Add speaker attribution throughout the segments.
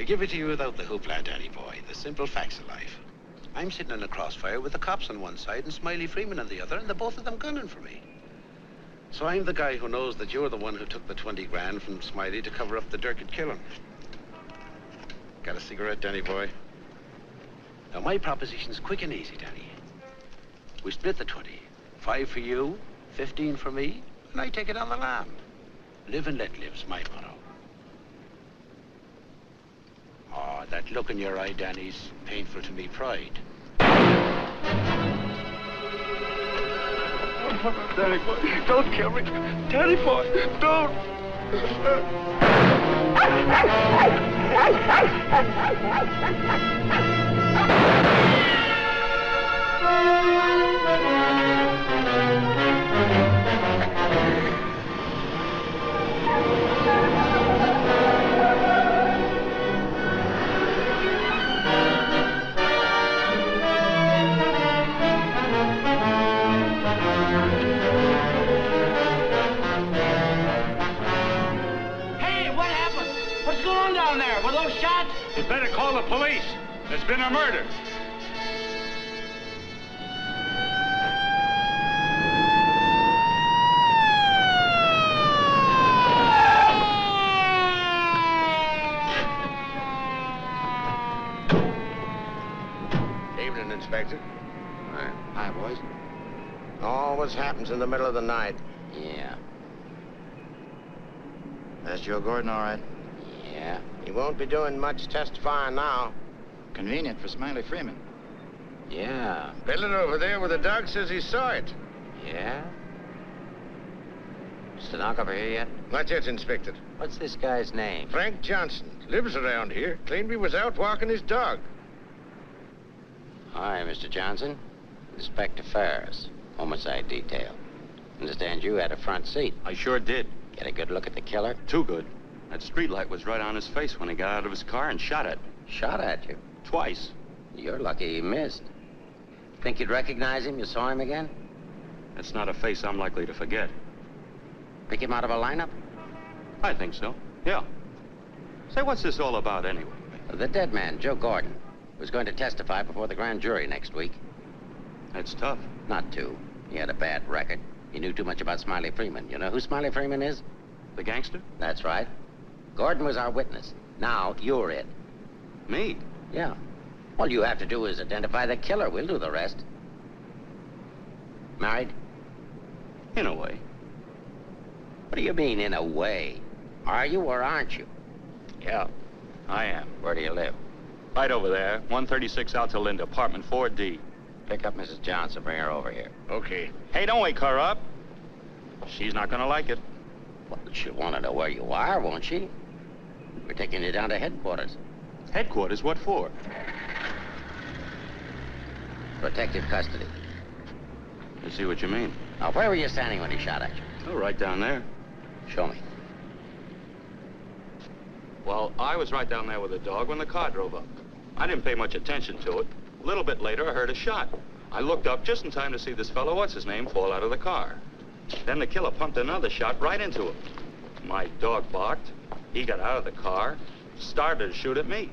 Speaker 1: I give it to you without the hoopla, Danny boy. The simple facts of life. I'm sitting in a crossfire with the cops on one side and Smiley Freeman on the other, and the both of them gunning for me. So I'm the guy who knows that you're the one who took the 20 grand from Smiley to cover up the Durkett killing. Got a cigarette, Danny boy? Now, my proposition's quick and easy, Danny. We split the 20. 5 for you, 15 for me, and I take it on the lam. Live and let live's my motto. Oh, that look in your eye, Danny's painful to me pride.
Speaker 2: Danny boy, don't kill me. Danny boy, don't.
Speaker 3: You'd better call the police. There's been a murder.
Speaker 1: Evening, Inspector.
Speaker 4: Hi, boys.
Speaker 1: Always happens in the middle of the night.
Speaker 4: Yeah. That's Joe Gordon, all right? Yeah.
Speaker 1: He won't be doing much testifying now.
Speaker 4: Convenient for Smiley Freeman. Yeah.
Speaker 1: Fiddler over there where the dog says he saw it.
Speaker 4: Yeah? Stenographer here yet?
Speaker 1: Not yet, Inspector.
Speaker 4: What's this guy's name?
Speaker 1: Frank Johnson. Lives around here. Claimed he was out walking his dog.
Speaker 4: Hi, Mr. Johnson. Inspector Ferris, homicide detail. Understand you had a front seat.
Speaker 3: I sure did.
Speaker 4: Get a good look at the killer?
Speaker 3: Too good. That streetlight was right on his face when he got out of his car and shot at me.
Speaker 4: Shot at you?
Speaker 3: Twice.
Speaker 4: You're lucky he missed. Think you'd recognize him? You saw him again?
Speaker 3: That's not a face I'm likely to forget.
Speaker 4: Pick him out of a lineup?
Speaker 3: I think so, yeah. Say, what's this all about anyway?
Speaker 4: The dead man, Joe Gordon, was going to testify before the grand jury next week.
Speaker 3: That's tough.
Speaker 4: Not too. He had a bad record. He knew too much about Smiley Freeman. You know who Smiley Freeman is?
Speaker 3: The gangster?
Speaker 4: That's right. Gordon was our witness. Now, you're it.
Speaker 3: Me?
Speaker 4: Yeah. All you have to do is identify the killer. We'll do the rest. Married?
Speaker 3: In a way.
Speaker 4: What do you mean, in a way? Are you or aren't you?
Speaker 3: Yeah, I am.
Speaker 4: Where do you live?
Speaker 3: Right over there, 136 Alta Linda, apartment 4D.
Speaker 4: Pick up Mrs. Johnson. Bring her over here.
Speaker 1: Okay.
Speaker 3: Hey, don't wake her up. She's not gonna like it.
Speaker 4: Well, she'll want to know where you are, won't she? We're taking you down to headquarters.
Speaker 3: Headquarters? What for?
Speaker 4: Protective custody.
Speaker 3: I see what you mean.
Speaker 4: Now, where were you standing when he shot at you?
Speaker 3: Oh, right down there.
Speaker 4: Show me.
Speaker 3: Well, I was right down there with the dog when the car drove up. I didn't pay much attention to it. A little bit later, I heard a shot. I looked up just in time to see this fellow, what's-his-name, fall out of the car. Then the killer pumped another shot right into him. My dog barked. He got out of the car, started to shoot at me.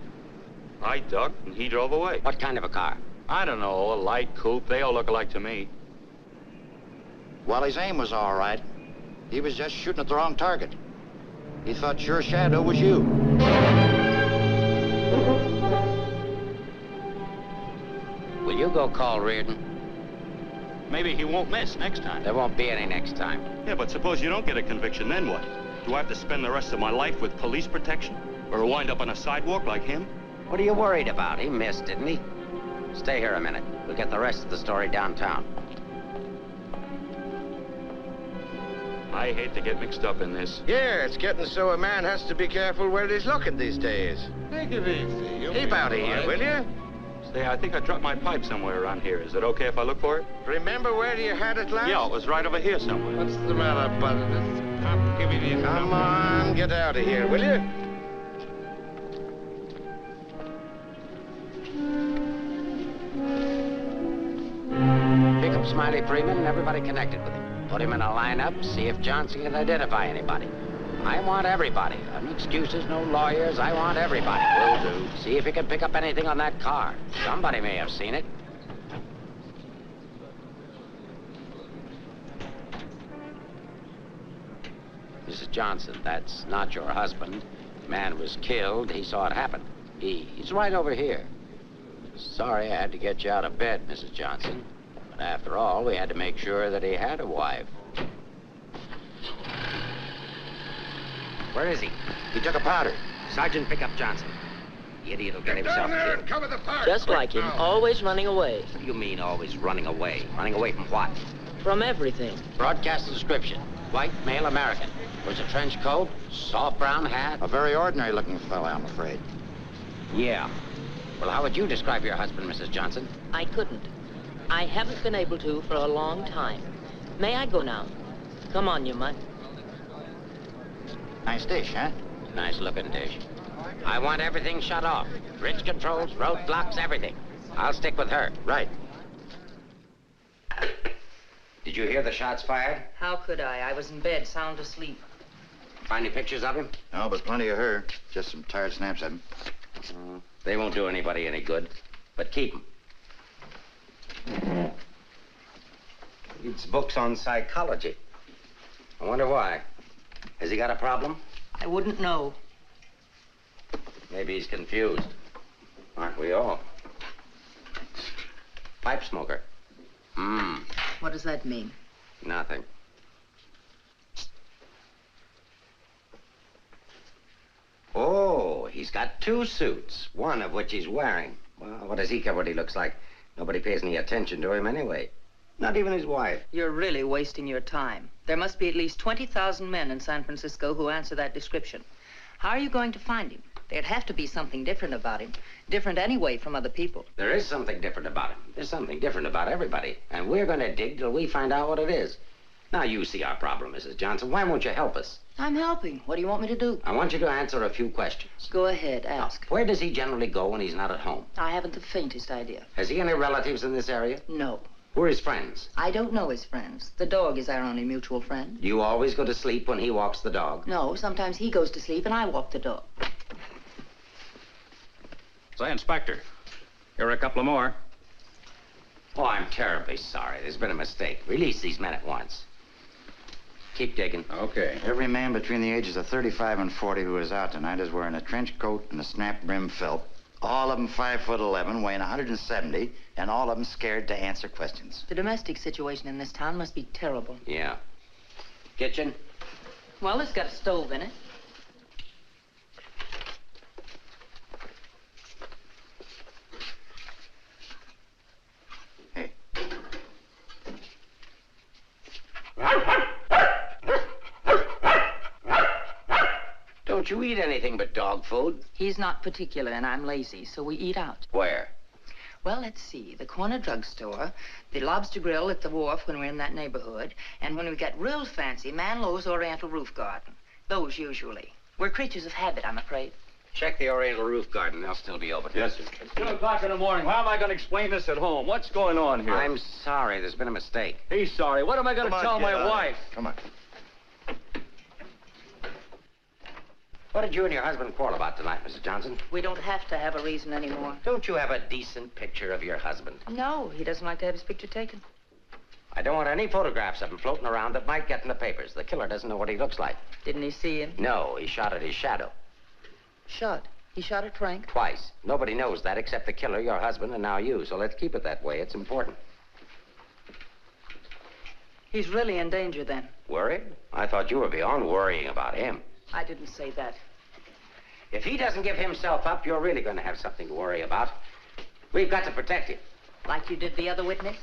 Speaker 3: I ducked, and he drove away.
Speaker 4: What kind of a car?
Speaker 3: I don't know, a light coupe. They all look alike to me.
Speaker 4: Well, his aim was all right. He was just shooting at the wrong target. He thought your shadow was you. Will you go call Reardon?
Speaker 3: Maybe he won't miss next time.
Speaker 4: There won't be any next time.
Speaker 3: Yeah, but suppose you don't get a conviction, then what? Do I have to spend the rest of my life with police protection? Or wind up on a sidewalk like him?
Speaker 4: What are you worried about? He missed, didn't he? Stay here a minute. We'll get the rest of the story downtown.
Speaker 3: I hate to get mixed up in this.
Speaker 1: Yeah, it's getting so a man has to be careful where he's looking these days.
Speaker 2: Take it easy.
Speaker 1: Keep out of here, will you?
Speaker 3: Say, I think I dropped my pipe somewhere around here. Is it okay if I look for it?
Speaker 1: Remember where you had it last?
Speaker 3: Yeah, it was right over here somewhere.
Speaker 2: What's the matter, buddy? This cop giving you
Speaker 1: Come on, get out of here, will you?
Speaker 4: Pick up Smiley Freeman and everybody connected with him. Put him in a lineup, see if Johnson can identify anybody.
Speaker 5: I want everybody. No excuses, no lawyers. I want everybody. Will do. See if you can pick up anything on that car. Somebody may have seen it. Mrs. Johnson, that's not your husband. The man was killed. He saw it happen. He's right over here. Sorry I had to get you out of bed, Mrs. Johnson. But after all, we had to make sure that he had a wife. Where is he?
Speaker 4: He took a powder.
Speaker 5: Sergeant, pick up Johnson. The idiot will get himself killed.
Speaker 2: Cover the fire.
Speaker 6: Just like him, always running away.
Speaker 5: What do you mean, always running away? Running away from what?
Speaker 6: From everything.
Speaker 5: Broadcast description. White, male American. Wears a trench coat, soft brown hat.
Speaker 4: A very ordinary-looking fellow, I'm afraid.
Speaker 5: Yeah. Well, how would you describe your husband, Mrs. Johnson?
Speaker 6: I couldn't. I haven't been able to for a long time. May I go now? Come on, you mutt.
Speaker 4: Nice dish, huh?
Speaker 5: Nice-looking dish. I want everything shut off. Bridge controls, roadblocks, everything. I'll stick with her.
Speaker 4: Right.
Speaker 5: Did you hear the shots fired?
Speaker 6: How could I? I was in bed, sound asleep.
Speaker 5: Find any pictures of him?
Speaker 4: No, but plenty of her. Just some tired snaps of him.
Speaker 5: They won't do anybody any good, but keep them. Reads books on psychology. I wonder why. Has he got a problem?
Speaker 6: I wouldn't know.
Speaker 5: Maybe he's confused. Aren't we all? Pipe smoker.
Speaker 6: What does that mean?
Speaker 5: Nothing. Oh, he's got 2 suits, one of which he's wearing. Well, what does he care what he looks like? Nobody pays any attention to him anyway. Not even his wife.
Speaker 6: You're really wasting your time. There must be at least 20,000 men in San Francisco who answer that description. How are you going to find him? There'd have to be something different about him. Different anyway from other people.
Speaker 5: There is something different about him. There's something different about everybody. And we're going to dig till we find out what it is. Now, you see our problem, Mrs. Johnson. Why won't you help us?
Speaker 6: I'm helping. What do you want me to do?
Speaker 5: I want you to answer a few questions.
Speaker 6: Go ahead, ask.
Speaker 5: Where does he generally go when he's not at home?
Speaker 6: I haven't the faintest idea.
Speaker 5: Has he any relatives in this area?
Speaker 6: No.
Speaker 5: Who are his friends?
Speaker 6: I don't know his friends. The dog is our only mutual friend.
Speaker 5: Do you always go to sleep when he walks the dog?
Speaker 6: No, sometimes he goes to sleep and I walk the dog.
Speaker 3: Say, Inspector, here are a couple of more.
Speaker 5: Oh, I'm terribly sorry. There's been a mistake. Release these men at once. Keep digging.
Speaker 3: Okay.
Speaker 4: Every man between the ages of 35 and 40 who is out tonight is wearing a trench coat and a snap-brim felt. All of them 5'11", weighing 170, and all of them scared to answer questions.
Speaker 6: The domestic situation in this town must be terrible.
Speaker 5: Yeah. Kitchen?
Speaker 6: Well, it's got a stove in it.
Speaker 4: Hey.
Speaker 5: Don't you eat anything but dog food?
Speaker 6: He's not particular and I'm lazy, so we eat out.
Speaker 5: Where?
Speaker 6: Well, let's see. The corner drugstore, the lobster grill at the wharf when we're in that neighborhood, and when we get real fancy, Manlow's Oriental Roof Garden. Those usually. We're creatures of habit, I'm afraid.
Speaker 5: Check the Oriental Roof Garden. They'll still be open.
Speaker 3: Yes, sir. It's 2 o'clock in the morning. How am I going to explain this at home? What's going on here?
Speaker 5: I'm sorry. There's been a mistake.
Speaker 3: He's sorry. What am I going to tell my wife?
Speaker 4: Come on.
Speaker 5: What did you and your husband quarrel about tonight, Mrs. Johnson?
Speaker 6: We don't have to have a reason anymore.
Speaker 5: Don't you have a decent picture of your husband?
Speaker 6: No, he doesn't like to have his picture taken.
Speaker 5: I don't want any photographs of him floating around that might get in the papers. The killer doesn't know what he looks like.
Speaker 6: Didn't he see him?
Speaker 5: No, he shot at his shadow.
Speaker 6: Shot. He shot at Frank?
Speaker 5: Twice. Nobody knows that except the killer, your husband, and now you. So let's keep it that way. It's important.
Speaker 6: He's really in danger then.
Speaker 5: Worried? I thought you were beyond worrying about him.
Speaker 6: I didn't say that.
Speaker 5: If he doesn't give himself up, you're really going to have something to worry about. We've got to protect him.
Speaker 6: Like you did the other witness?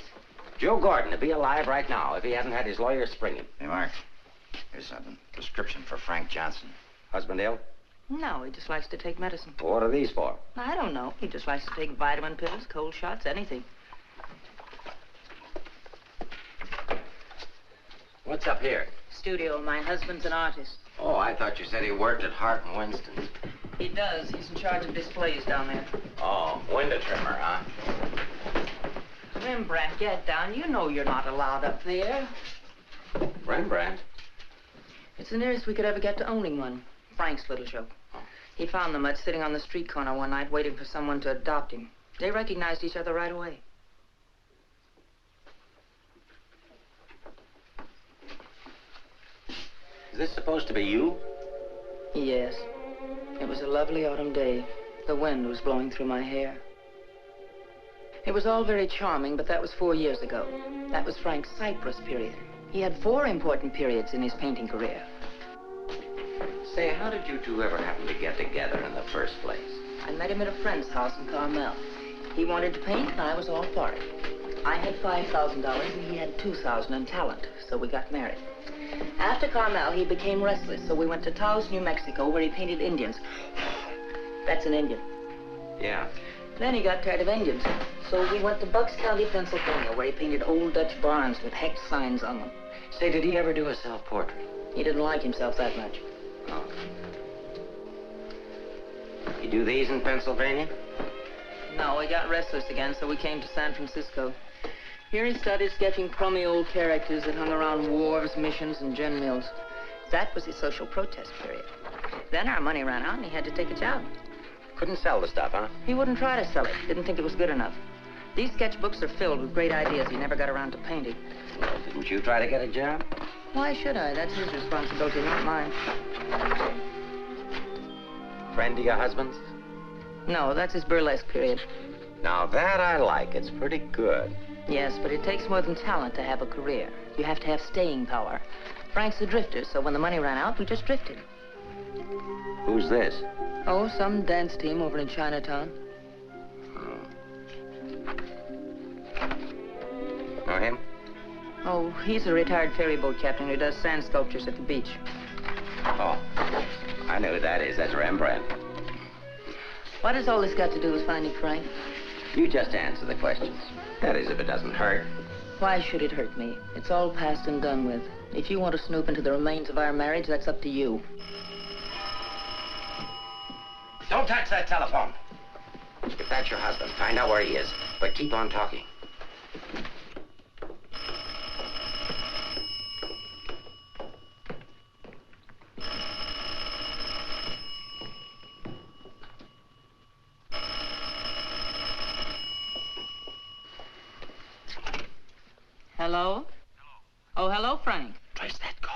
Speaker 5: Joe Gordon would be alive right now if he hadn't had his lawyer spring him.
Speaker 4: Hey, Mark. Here's something. Prescription for Frank Johnson.
Speaker 5: Husband ill?
Speaker 6: No, he just likes to take medicine.
Speaker 5: What are these for?
Speaker 6: I don't know. He just likes to take vitamin pills, cold shots, anything.
Speaker 5: What's up here?
Speaker 6: Studio. My husband's an artist.
Speaker 5: Oh, I thought you said he worked at Hart and Winston's.
Speaker 6: He does. He's in charge of displays down there.
Speaker 5: Oh, window trimmer, huh?
Speaker 6: Rembrandt, get down. You know you're not allowed up there.
Speaker 5: Rembrandt?
Speaker 6: It's the nearest we could ever get to owning one. Frank's little joke. He found the mutt sitting on the street corner one night waiting for someone to adopt him. They recognized each other right away.
Speaker 5: Is this supposed to be you?
Speaker 6: Yes. It was a lovely autumn day. The wind was blowing through my hair. It was all very charming, but that was 4 years ago. That was Frank's Cyprus period. He had 4 important periods in his painting career.
Speaker 5: Say, how did you two ever happen to get together in the first place?
Speaker 6: I met him at a friend's house in Carmel. He wanted to paint, and I was all for it. I had $5,000, and he had $2,000 in talent, so we got married. After Carmel, he became restless, so we went to Taos, New Mexico, where he painted Indians. That's an Indian.
Speaker 5: Yeah.
Speaker 6: Then he got tired of Indians, so we went to Bucks County, Pennsylvania, where he painted old Dutch barns with hex signs on them.
Speaker 5: Say, did he ever do a self-portrait?
Speaker 6: He didn't like himself that much.
Speaker 5: Oh. You do these in Pennsylvania?
Speaker 6: No, he got restless again, so we came to San Francisco. Here he started sketching crummy old characters that hung around wharves, missions, and gin mills. That was his social protest period. Then our money ran out, and he had to take a job.
Speaker 5: Couldn't sell the stuff, huh?
Speaker 6: He wouldn't try to sell it. Didn't think it was good enough. These sketchbooks are filled with great ideas he never got around to painting.
Speaker 5: Well, didn't you try to get a job?
Speaker 6: Why should I? That's his responsibility, not mine.
Speaker 5: Friend of your husband's?
Speaker 6: No, that's his burlesque period.
Speaker 5: Now that I like. It's pretty good.
Speaker 6: Yes, but it takes more than talent to have a career. You have to have staying power. Frank's a drifter, so when the money ran out, we just drifted.
Speaker 5: Who's this?
Speaker 6: Oh, some dance team over in Chinatown.
Speaker 5: Know him?
Speaker 6: Oh, he's a retired ferry boat captain who does sand sculptures at the beach.
Speaker 5: Oh, I know who that is. That's Rembrandt.
Speaker 6: What has all this got to do with finding Frank?
Speaker 5: You just answer the questions. That is, if it doesn't hurt.
Speaker 6: Why should it hurt me? It's all past and done with. If you want to snoop into the remains of our marriage, that's up to you.
Speaker 5: Don't touch that telephone. If that's your husband, find out where he is. But keep on talking.
Speaker 6: Hello? Oh, hello, Frank.
Speaker 5: Trace that call.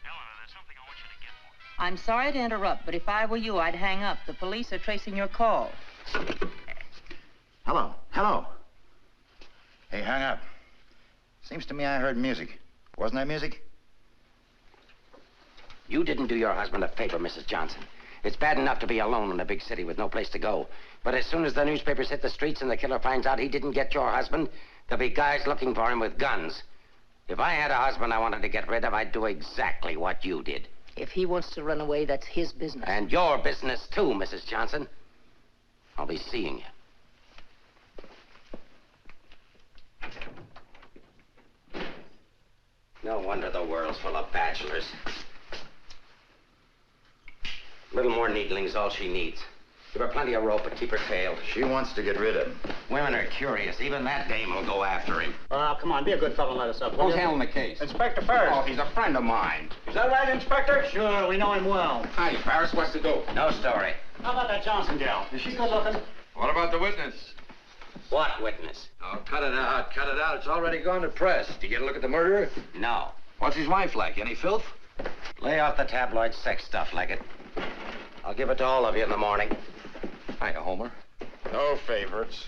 Speaker 2: Eleanor, there's something I want you to get for me.
Speaker 6: I'm sorry to interrupt, but if I were you, I'd hang up. The police are tracing your call.
Speaker 4: Hello, hello. Hey, hang up. Seems to me I heard music. Wasn't that music?
Speaker 5: You didn't do your husband a favor, Mrs. Johnson. It's bad enough to be alone in a big city with no place to go. But as soon as the newspapers hit the streets and the killer finds out he didn't get your husband, there'll be guys looking for him with guns. If I had a husband I wanted to get rid of, I'd do exactly what you did.
Speaker 6: If he wants to run away, that's his business.
Speaker 5: And your business, too, Mrs. Johnson. I'll be seeing you. No wonder the world's full of bachelors. A little more needling's all she needs. Give her plenty of rope, but keep her tailed.
Speaker 4: She wants to get rid of him.
Speaker 5: Women are curious. Even that dame will go after him.
Speaker 7: Oh, come on, be a good fellow and let us up, will
Speaker 3: Who's
Speaker 7: you?
Speaker 3: handling the case?
Speaker 7: Inspector Ferris.
Speaker 3: Oh, he's a friend of mine.
Speaker 7: Is that right, Inspector? Sure, we know him well.
Speaker 3: Hi, Ferris. What's the dope?
Speaker 5: No story.
Speaker 7: How about that Johnson gal? Is she good looking?
Speaker 3: What about the witness?
Speaker 5: What witness?
Speaker 1: Oh, cut it out, cut it out. It's already gone to press. Did you get a look at the murderer?
Speaker 5: No.
Speaker 1: What's his wife like? Any filth?
Speaker 5: Lay off the tabloid sex stuff, Leggett. I'll give it to all of you in the morning.
Speaker 3: Hiya, Homer.
Speaker 4: No favorites.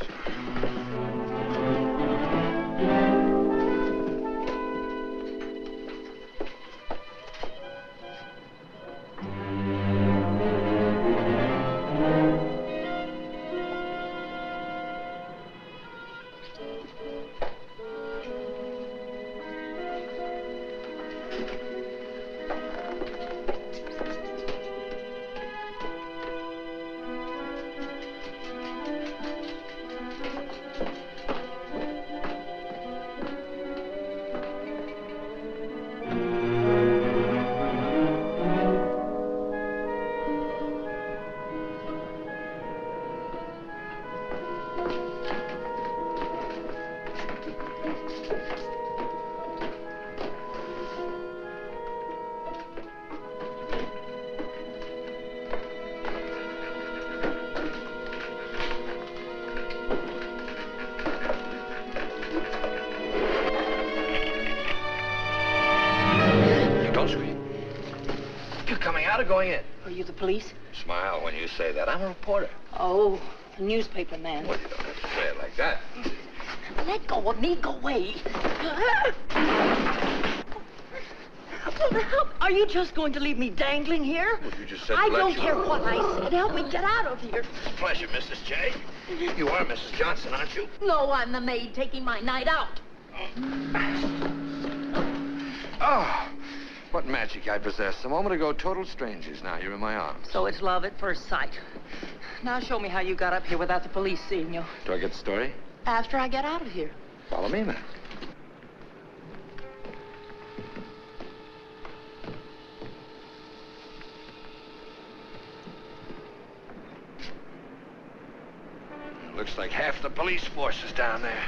Speaker 8: You coming out or going in?
Speaker 6: Are you the police?
Speaker 8: Smile when you say that. I'm a reporter.
Speaker 6: Oh, a newspaper man.
Speaker 8: Well, you don't have to say it like that.
Speaker 6: Let go of me. Go away. Are you just going to leave me dangling here?
Speaker 8: Well, you just said
Speaker 6: I
Speaker 8: to let
Speaker 6: don't
Speaker 8: you-
Speaker 6: care what I said. Help me get out of here.
Speaker 8: Pleasure, Mrs. J. You are Mrs. Johnson, aren't you?
Speaker 6: No, I'm the maid taking my night out.
Speaker 8: Oh, what magic I possess. A moment ago, total strangers. Now you're in my arms.
Speaker 6: So it's love at first sight. Now show me how you got up here without the police seeing you.
Speaker 8: Do I get the story?
Speaker 6: After I get out of here.
Speaker 8: Follow me, man. Looks like half the police force is down there.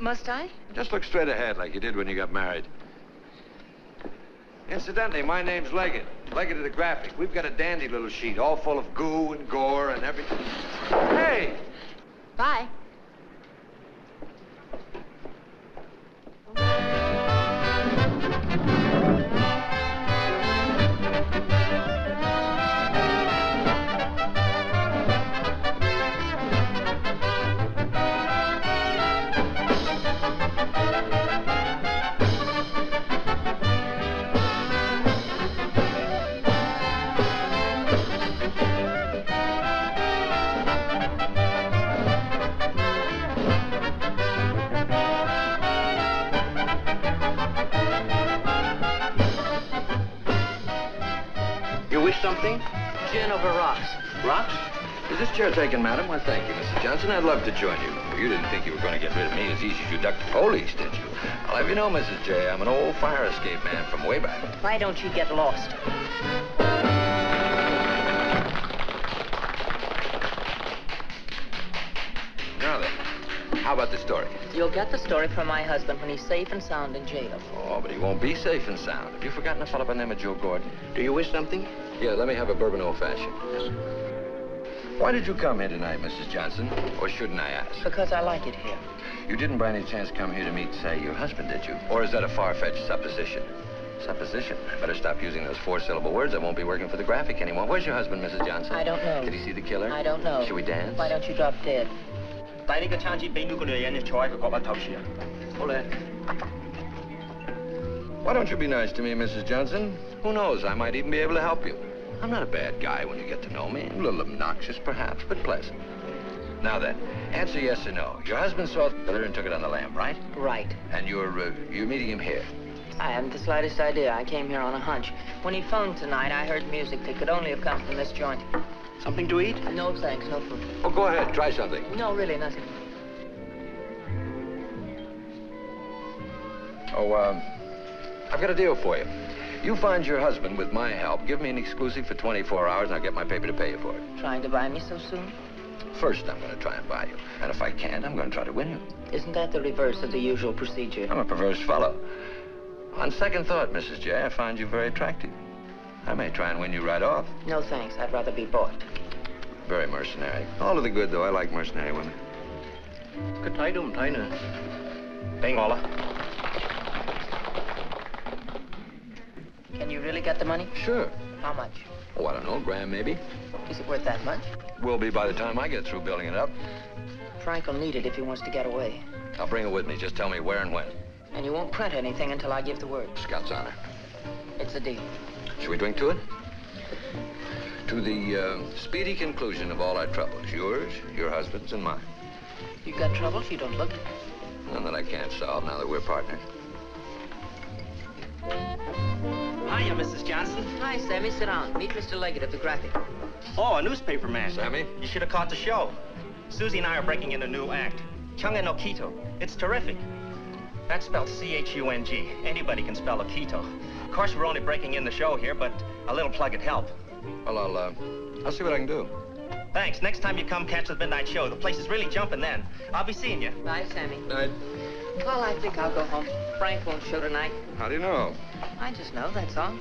Speaker 6: Must I?
Speaker 8: Just look straight ahead like you did when you got married. Incidentally, my name's Leggett. Leggett of the Graphic. We've got a dandy little sheet, all full of goo and gore and everything. Hey!
Speaker 6: Bye.
Speaker 7: Something?
Speaker 6: Gin over rocks.
Speaker 7: Rocks?
Speaker 8: Is this chair taken, madam? Well, thank you, Mrs. Johnson. I'd love to join you. Well, you didn't think you were going to get rid of me as easy as you ducked the police, did you? I'll have you know, Mrs. J, I'm an old fire escape man from way back.
Speaker 6: Why don't you get lost?
Speaker 8: Now then, how about the story?
Speaker 6: You'll get the story from my husband when he's safe and sound in jail.
Speaker 8: Oh, but he won't be safe and sound. Have you forgotten a fellow by the name of Joe Gordon?
Speaker 7: Do you wish something?
Speaker 8: Yeah, let me have a bourbon old-fashioned. Why did you come here tonight, Mrs. Johnson? Or shouldn't I ask?
Speaker 6: Because I like it here.
Speaker 8: You didn't by any chance come here to meet, say, your husband, did you? Or is that a far-fetched supposition? Supposition? I better stop using those four-syllable words. I won't be working for the Graphic anymore. Where's your husband, Mrs. Johnson?
Speaker 6: I don't know.
Speaker 8: Did he see the killer?
Speaker 6: I don't know.
Speaker 8: Should we dance?
Speaker 6: Why don't you drop dead?
Speaker 7: Why
Speaker 8: don't you be nice to me, Mrs. Johnson? Who knows, I might even be able to help you. I'm not a bad guy when you get to know me. A little obnoxious, perhaps, but pleasant. Now then, answer yes or no. Your husband saw the killer and took it on the lam, right?
Speaker 6: Right.
Speaker 8: And you're meeting him here?
Speaker 6: I haven't the slightest idea. I came here on a hunch. When he phoned tonight, I heard music that could only have come from this joint.
Speaker 7: Something to eat?
Speaker 6: No, thanks. No food.
Speaker 8: Oh, go ahead. Try something.
Speaker 6: No, really, nothing.
Speaker 8: Oh, I've got a deal for you. You find your husband with my help. Give me an exclusive for 24 hours, and I'll get my paper to pay you for it.
Speaker 6: Trying to buy me so soon?
Speaker 8: First, I'm going to try and buy you. And if I can't, I'm going to try to win you.
Speaker 6: Isn't that the reverse of the usual procedure?
Speaker 8: I'm a perverse fellow. On second thought, Mrs. J, I find you very attractive. I may try and win you right off.
Speaker 6: No, thanks. I'd rather be bought.
Speaker 8: Very mercenary. All of the good, though. I like mercenary women.
Speaker 7: Cứ thấy đúng thấy nữa. Thấy ngon lắm.
Speaker 6: Can you really get the money?
Speaker 8: Sure.
Speaker 6: How much?
Speaker 8: Oh, I don't know, grand maybe.
Speaker 6: Is it worth that much?
Speaker 8: Will be by the time I get through building it up.
Speaker 6: Frank will need it if he wants to get away.
Speaker 8: I'll bring it with me. Just tell me where and when.
Speaker 6: And you won't print anything until I give the word.
Speaker 8: Scout's honor.
Speaker 6: It's a deal.
Speaker 8: Should we drink to it? To the speedy conclusion of all our troubles. Yours, your husband's, and mine.
Speaker 6: You got troubles? You don't look it.
Speaker 8: None that I can't solve now that we're partners.
Speaker 7: Hiya, Mrs. Johnson.
Speaker 6: Hi, Sammy. Sit down. Meet Mr. Leggett of the Graphic.
Speaker 7: Oh, a newspaper man.
Speaker 8: Sammy?
Speaker 7: You should have caught the show. Susie and I are breaking in a new act. Chunga no Quito. It's terrific. That's spelled C-H-U-N-G. Anybody can spell Quito. Of course, we're only breaking in the show here, but a little plug would help.
Speaker 8: Well, I'll see what I can do.
Speaker 7: Thanks. Next time you come catch the midnight show, the place is really jumping then. I'll be seeing you.
Speaker 6: Bye, Sammy.
Speaker 8: Night.
Speaker 6: Well, I think I'll go home. Frank won't show tonight.
Speaker 8: How do you know?
Speaker 6: I just know, that's all.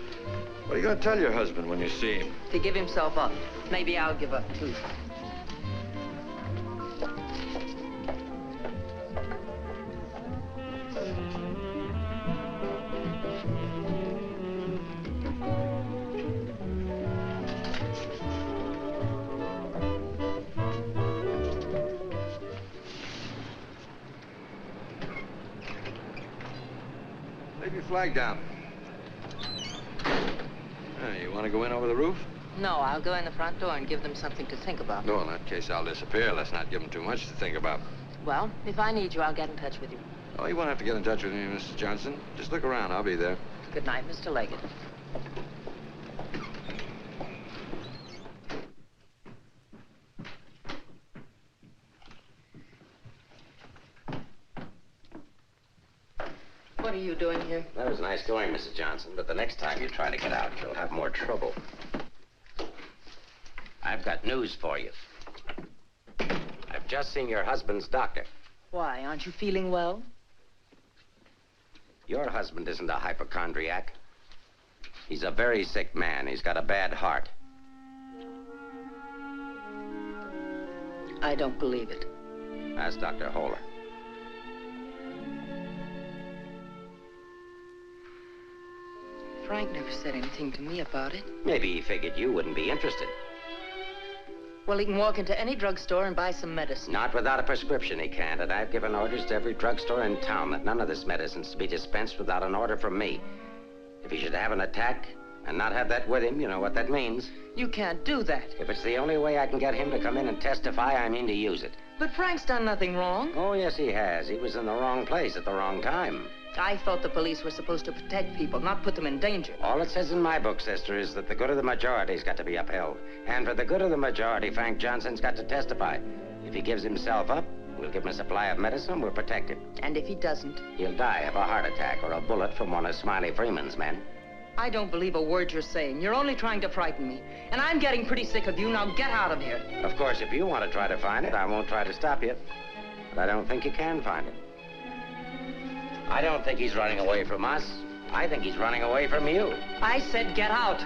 Speaker 8: What are you going to tell your husband when you see him?
Speaker 6: To give himself up. Maybe I'll give up, too.
Speaker 8: Leave your flag down. You want to go in over the roof?
Speaker 6: No, I'll go in the front door and give them something to think about.
Speaker 8: No, in that case, I'll disappear. Let's not give them too much to think about.
Speaker 6: Well, if I need you, I'll get in touch with you.
Speaker 8: Oh, you won't have to get in touch with me, Mrs. Johnson. Just look around. I'll be there.
Speaker 6: Good night, Mr. Leggett. What are you doing here?
Speaker 5: That was nice going, Mrs. Johnson, but the next time you try to get out, you'll have more trouble. I've got news for you. I've just seen your husband's doctor.
Speaker 6: Why, aren't you feeling well?
Speaker 5: Your husband isn't a hypochondriac. He's a very sick man. He's got a bad heart.
Speaker 6: I don't believe it.
Speaker 5: Ask Dr. Holler.
Speaker 6: Frank never said anything to me about it.
Speaker 5: Maybe he figured you wouldn't be interested.
Speaker 6: Well, he can walk into any drugstore and buy some medicine.
Speaker 5: Not without a prescription, he can't. And I've given orders to every drugstore in town that none of this medicine's to be dispensed without an order from me. If he should have an attack and not have that with him, you know what that means.
Speaker 6: You can't do that.
Speaker 5: If it's the only way I can get him to come in and testify, I mean to use it.
Speaker 6: But Frank's done nothing wrong.
Speaker 5: Oh, yes, he has. He was in the wrong place at the wrong time.
Speaker 6: I thought the police were supposed to protect people, not put them in danger.
Speaker 5: All it says in my book, sister, is that the good of the majority's got to be upheld. And for the good of the majority, Frank Johnson's got to testify. If he gives himself up, we'll give him a supply of medicine, we'll protect him.
Speaker 6: And if he doesn't?
Speaker 5: He'll die of a heart attack or a bullet from one of Smiley Freeman's men.
Speaker 6: I don't believe a word you're saying. You're only trying to frighten me. And I'm getting pretty sick of you. Now get out of here.
Speaker 5: Of course, if you want to try to find it, I won't try to stop you. But I don't think you can find it. I don't think he's running away from us. I think he's running away from you.
Speaker 6: I said get out.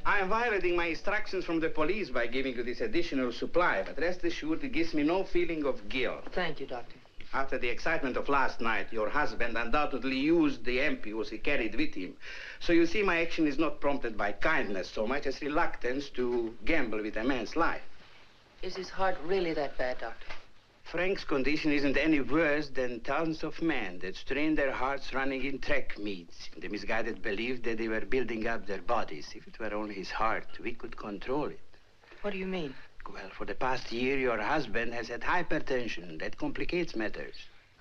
Speaker 1: I'm violating my instructions from the police by giving you this additional supply, but rest assured it gives me no feeling of guilt.
Speaker 6: Thank you, Doctor.
Speaker 1: After the excitement of last night, your husband undoubtedly used the ampules he carried with him. So you see, my action is not prompted by kindness so much as reluctance to gamble with a man's life.
Speaker 6: Is his heart really that bad, Doctor?
Speaker 1: Frank's condition isn't any worse than thousands of men that strain their hearts running in track meets in the misguided belief that they were building up their bodies. If it were only his heart, we could control it.
Speaker 6: What do you mean?
Speaker 1: Well, for the past year, your husband has had hypertension. That complicates matters.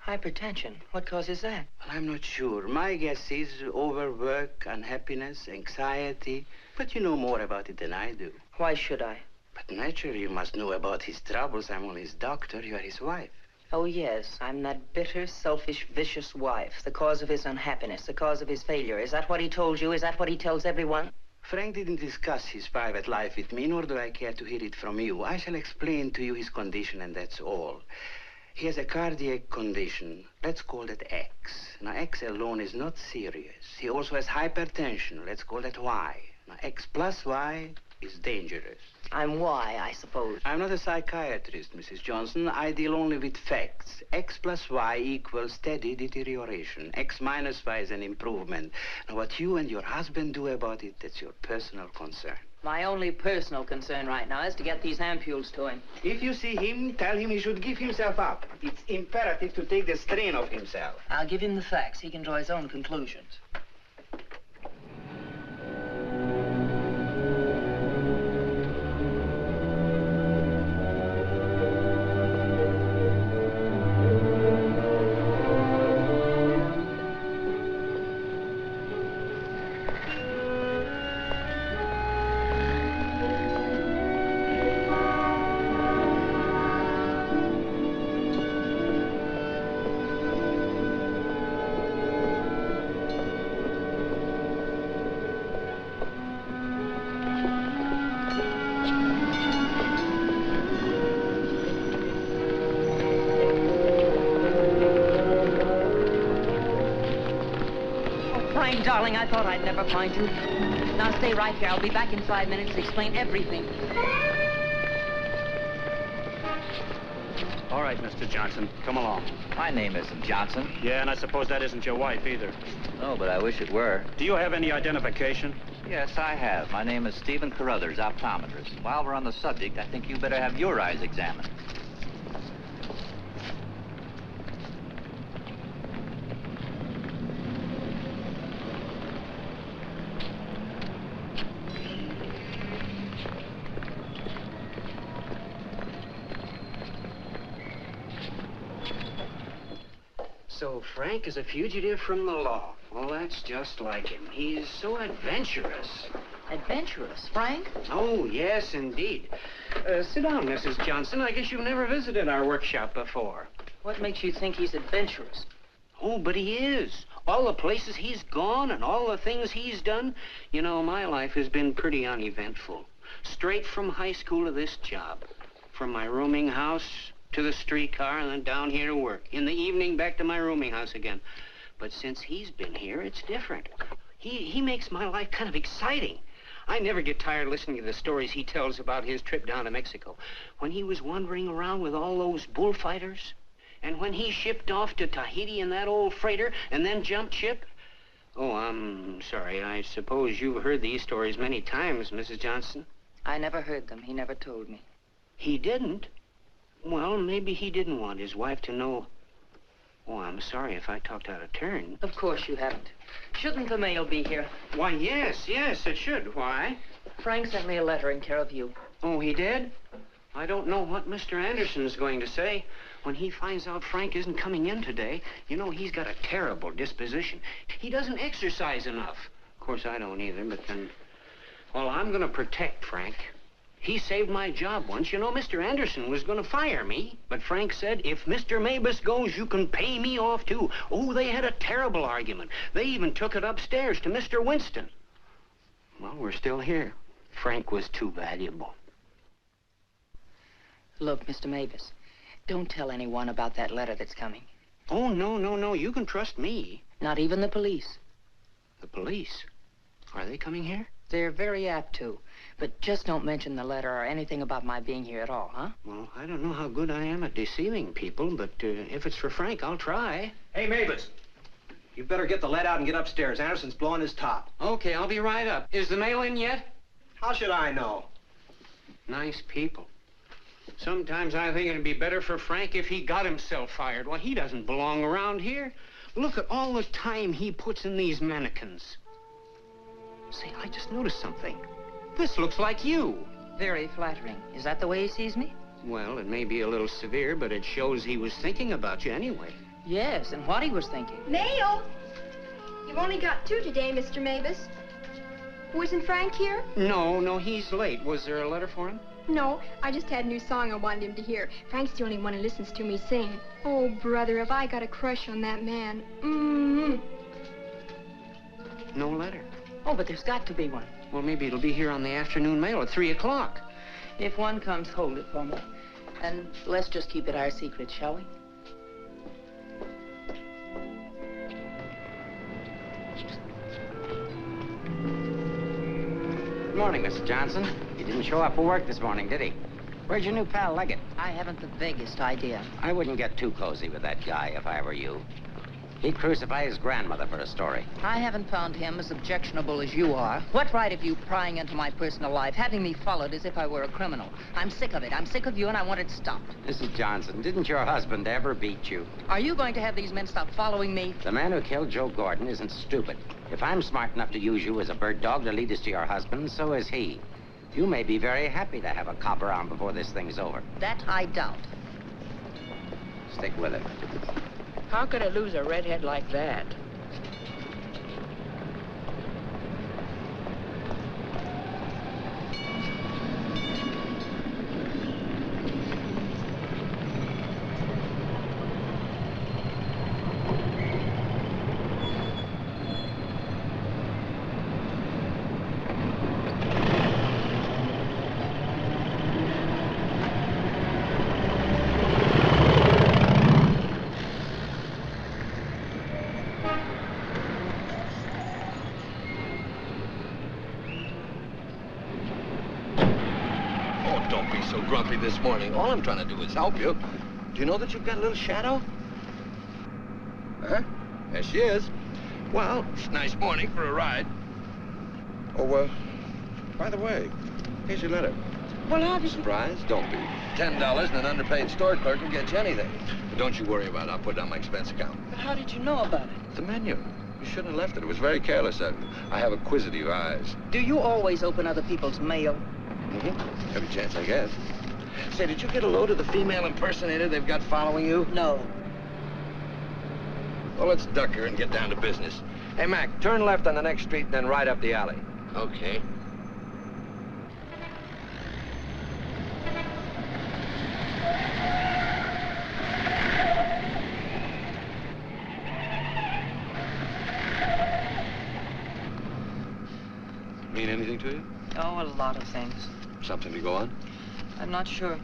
Speaker 6: Hypertension? What causes that?
Speaker 1: Well, I'm not sure. My guess is overwork, unhappiness, anxiety. But you know more about it than I do.
Speaker 6: Why should I?
Speaker 1: But naturally, you must know about his troubles. I'm only his doctor. You are his wife.
Speaker 6: Oh, yes. I'm that bitter, selfish, vicious wife. The cause of his unhappiness, the cause of his failure. Is that what he told you? Is that what he tells everyone?
Speaker 1: Frank didn't discuss his private life with me, nor do I care to hear it from you. I shall explain to you his condition, and that's all. He has a cardiac condition. Let's call that X. Now, X alone is not serious. He also has hypertension. Let's call that Y. Now, X plus Y is dangerous.
Speaker 6: I'm Y, I suppose.
Speaker 1: I'm not a psychiatrist, Mrs. Johnson. I deal only with facts. X plus Y equals steady deterioration. X minus Y is an improvement. Now, what you and your husband do about it, that's your personal concern.
Speaker 6: My only personal concern right now is to get these ampules to him.
Speaker 1: If you see him, tell him he should give himself up. It's imperative to take the strain off himself.
Speaker 6: I'll give him the facts. He can draw his own conclusions. Darling, I thought I'd never find you. Now stay right here. I'll be back in 5 minutes to explain everything.
Speaker 9: All right, Mr. Johnson, come along.
Speaker 10: My name isn't Johnson.
Speaker 9: Yeah, and I suppose that isn't your wife either.
Speaker 10: No, but I wish it were.
Speaker 9: Do you have any identification?
Speaker 10: Yes, I have. My name is Stephen Carruthers, optometrist. While we're on the subject, I think you better have your eyes examined.
Speaker 1: So Frank is a fugitive from the law. Well, that's just like him. He's so adventurous.
Speaker 6: Adventurous, Frank?
Speaker 1: Oh, yes, indeed. Sit down, Mrs. Johnson. I guess you've never visited our workshop before.
Speaker 6: What makes you think he's adventurous?
Speaker 1: Oh, but he is. All the places he's gone and all the things he's done. You know, my life has been pretty uneventful. Straight from high school to this job. From my rooming house to the streetcar and then down here to work. In the evening, back to my rooming house again. But since he's been here, it's different. He makes my life kind of exciting. I never get tired listening to the stories he tells about his trip down to Mexico. When he was wandering around with all those bullfighters. And when he shipped off to Tahiti in that old freighter and then jumped ship. Oh, I'm sorry. I suppose you've heard these stories many times, Mrs. Johnson.
Speaker 6: I never heard them. He never told me.
Speaker 1: He didn't? Well, maybe he didn't want his wife to know. Oh, I'm sorry if I talked out of turn.
Speaker 6: Of course you haven't. Shouldn't the mail be here?
Speaker 1: Why, yes, it should. Why?
Speaker 6: Frank sent me a letter in care of you.
Speaker 1: Oh, he did? I don't know what Mr. Anderson's going to say. When he finds out Frank isn't coming in today, you know, he's got a terrible disposition. He doesn't exercise enough. Of course, I don't either, but then... Well, I'm going to protect Frank. He saved my job once. You know, Mr. Anderson was going to fire me. But Frank said, if Mr. Mavis goes, you can pay me off, too. Oh, they had a terrible argument. They even took it upstairs to Mr. Winston. Well, we're still here. Frank was too valuable.
Speaker 6: Look, Mr. Mavis, don't tell anyone about that letter that's coming.
Speaker 1: Oh, no. You can trust me.
Speaker 6: Not even the police.
Speaker 1: The police? Are they coming here?
Speaker 6: They're very apt to. But just don't mention the letter or anything about my being here at all, huh?
Speaker 1: Well, I don't know how good I am at deceiving people, but if it's for Frank, I'll try.
Speaker 11: Hey, Mavis. You better get the lead out and get upstairs. Anderson's blowing his top.
Speaker 1: Okay, I'll be right up. Is the mail in yet?
Speaker 11: How should I know?
Speaker 1: Nice people. Sometimes I think it'd be better for Frank if he got himself fired. Well, he doesn't belong around here. Look at all the time he puts in these mannequins. Say, I just noticed something. This looks like you.
Speaker 6: Very flattering. Is that the way he sees me?
Speaker 1: Well, it may be a little severe, but it shows he was thinking about you anyway.
Speaker 6: Yes, and what he was thinking.
Speaker 12: Mail! You've only got 2 today, Mr. Mavis. Wasn't Frank here?
Speaker 1: No, he's late. Was there a letter for him?
Speaker 12: No, I just had a new song I wanted him to hear. Frank's the only one who listens to me sing. Oh, brother, have I got a crush on that man. Mm-hmm.
Speaker 1: No letter.
Speaker 6: Oh, but there's got to be one.
Speaker 1: Well, maybe it'll be here on the afternoon mail at 3 o'clock.
Speaker 6: If one comes, hold it for me. And let's just keep it our secret, shall we?
Speaker 5: Good morning, Mr. Johnson. He didn't show up for work this morning, did he? Where's your new pal, Leggett?
Speaker 6: I haven't the vaguest idea.
Speaker 5: I wouldn't get too cozy with that guy if I were you. He'd crucify his grandmother for a story.
Speaker 6: I haven't found him as objectionable as you are. What right have you prying into my personal life, having me followed as if I were a criminal? I'm sick of it. I'm sick of you, and I want it stopped.
Speaker 5: Mrs. Johnson, didn't your husband ever beat you?
Speaker 6: Are you going to have these men stop following me?
Speaker 5: The man who killed Joe Gordon isn't stupid. If I'm smart enough to use you as a bird dog to lead us to your husband, so is he. You may be very happy to have a cop around before this thing's over.
Speaker 6: That I doubt.
Speaker 5: Stick with it.
Speaker 6: How could I lose a redhead like that?
Speaker 8: don't be so grumpy this morning. All I'm trying to do is help you. Do you know that you've got a little shadow? Huh? There she is. Well, it's a nice morning for a ride. Oh, by the way, here's your letter.
Speaker 6: Well, how did you...
Speaker 8: Surprise? Don't be. $10 and an underpaid store clerk will get you anything. But don't you worry about it. I'll put it on my expense account.
Speaker 6: But how did you know about it?
Speaker 8: The menu. You shouldn't have left it. It was very careless of you. I have acquisitive eyes.
Speaker 6: Do you always open other people's mail?
Speaker 8: Mm-hmm. Every chance I get. Say, did you get a load of the female impersonator they've got following you?
Speaker 6: No.
Speaker 8: Well, let's duck her and get down to business. Hey, Mac, turn left on the next street and then right up the alley.
Speaker 5: Okay.
Speaker 8: Mean anything to you?
Speaker 6: Oh, a lot of things.
Speaker 8: Something to go on?
Speaker 6: I'm not sure.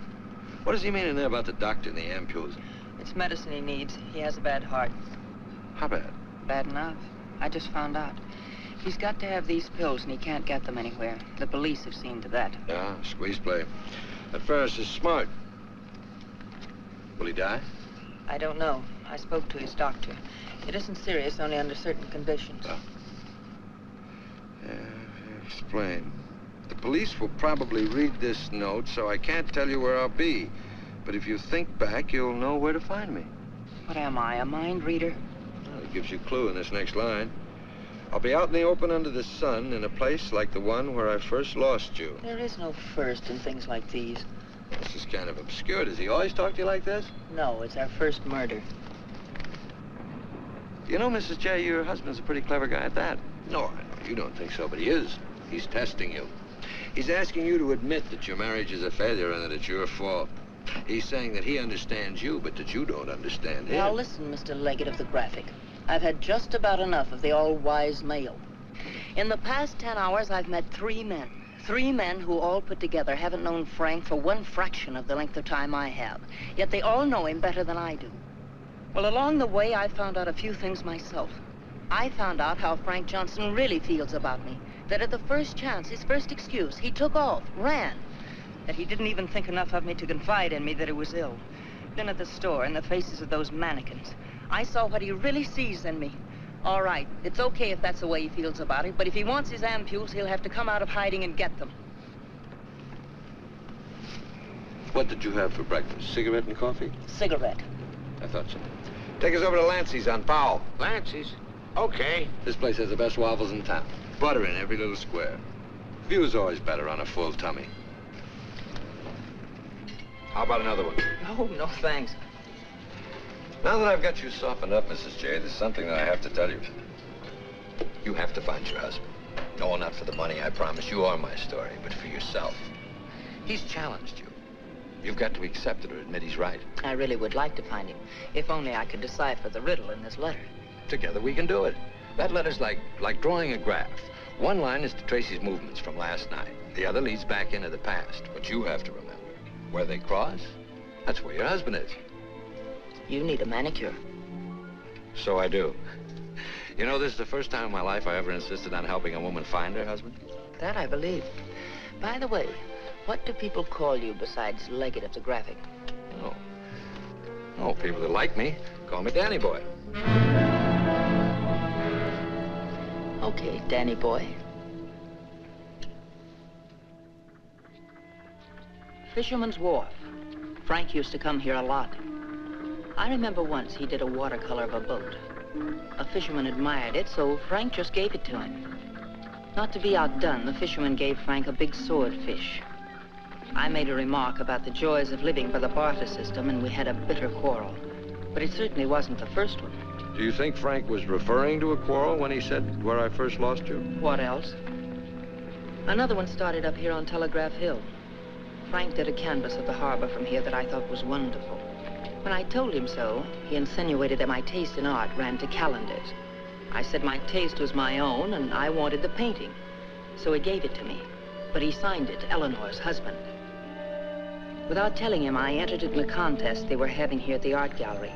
Speaker 8: What does he mean in there about the doctor and the ampules?
Speaker 6: It's medicine he needs. He has a bad heart.
Speaker 8: How bad?
Speaker 6: Bad enough. I just found out. He's got to have these pills, and he can't get them anywhere. The police have seen to that.
Speaker 8: Yeah, squeeze play. That Ferris is smart. Will he die?
Speaker 6: I don't know. I spoke to his doctor. It isn't serious, only under certain conditions.
Speaker 8: Oh. Yeah, explain. The police will probably read this note, so I can't tell you where I'll be. But if you think back, you'll know where to find me.
Speaker 6: What am I, a mind reader?
Speaker 8: Well, it gives you a clue in this next line. I'll be out in the open under the sun in a place like the one where I first lost you.
Speaker 6: There is no first in things like these.
Speaker 8: This is kind of obscure. Does he always talk to you like this?
Speaker 6: No, it's our first murder.
Speaker 8: You know, Mrs. J, your husband's a pretty clever guy at that. No, I know you don't think so, but he is. He's testing you. He's asking you to admit that your marriage is a failure and that it's your fault. He's saying that he understands you, but that you don't understand him.
Speaker 6: Now listen, Mr. Leggett of the Graphic. I've had just about enough of the all-wise male. In the past 10 hours, I've met 3 men. 3 men who all put together haven't known Frank for 1/fraction of the length of time I have. Yet they all know him better than I do. Well, along the way, I found out a few things myself. I found out how Frank Johnson really feels about me. That at the first chance, his first excuse, he took off, ran. That he didn't even think enough of me to confide in me that he was ill. Then at the store, in the faces of those mannequins, I saw what he really sees in me. All right, it's okay if that's the way he feels about it, but if he wants his ampules, he'll have to come out of hiding and get them.
Speaker 8: What did you have for breakfast? Cigarette and coffee?
Speaker 6: Cigarette.
Speaker 8: I thought so. Take us over to Lancey's on Powell.
Speaker 5: Lancey's? Okay.
Speaker 8: This place has the best waffles in town. Butter in every little square. View's always better on a full tummy. How about another one?
Speaker 6: No thanks.
Speaker 8: Now that I've got you softened up, Mrs. J, there's something that I have to tell you. You have to find your husband. No, not for the money, I promise you, or my story, but for yourself. He's challenged you. You've got to accept it or admit he's right.
Speaker 6: I really would like to find him, if only I could decipher the riddle in this letter.
Speaker 8: Together we can do it. That letter's like drawing a graph. One line is to trace his movements from last night. The other leads back into the past. But you have to remember, where they cross, that's where your husband is.
Speaker 6: You need a manicure.
Speaker 8: So I do. You know, this is the first time in my life I ever insisted on helping a woman find her husband.
Speaker 6: That I believe. By the way, what do people call you besides Leggett of the Graphic?
Speaker 8: Oh, people that like me call me Danny Boy.
Speaker 6: Okay, Danny Boy. Fisherman's Wharf. Frank used to come here a lot. I remember once he did a watercolor of a boat. A fisherman admired it, so Frank just gave it to him. Not to be outdone, the fisherman gave Frank a big swordfish. I made a remark about the joys of living by the barter system, and we had a bitter quarrel. But it certainly wasn't the first one.
Speaker 8: Do you think Frank was referring to a quarrel when he said, where I first lost you?
Speaker 6: What else? Another one started up here on Telegraph Hill. Frank did a canvas of the harbor from here that I thought was wonderful. When I told him so, he insinuated that my taste in art ran to calendars. I said my taste was my own, and I wanted the painting. So he gave it to me, but he signed it, Eleanor's husband. Without telling him, I entered it in a contest they were having here at the art gallery.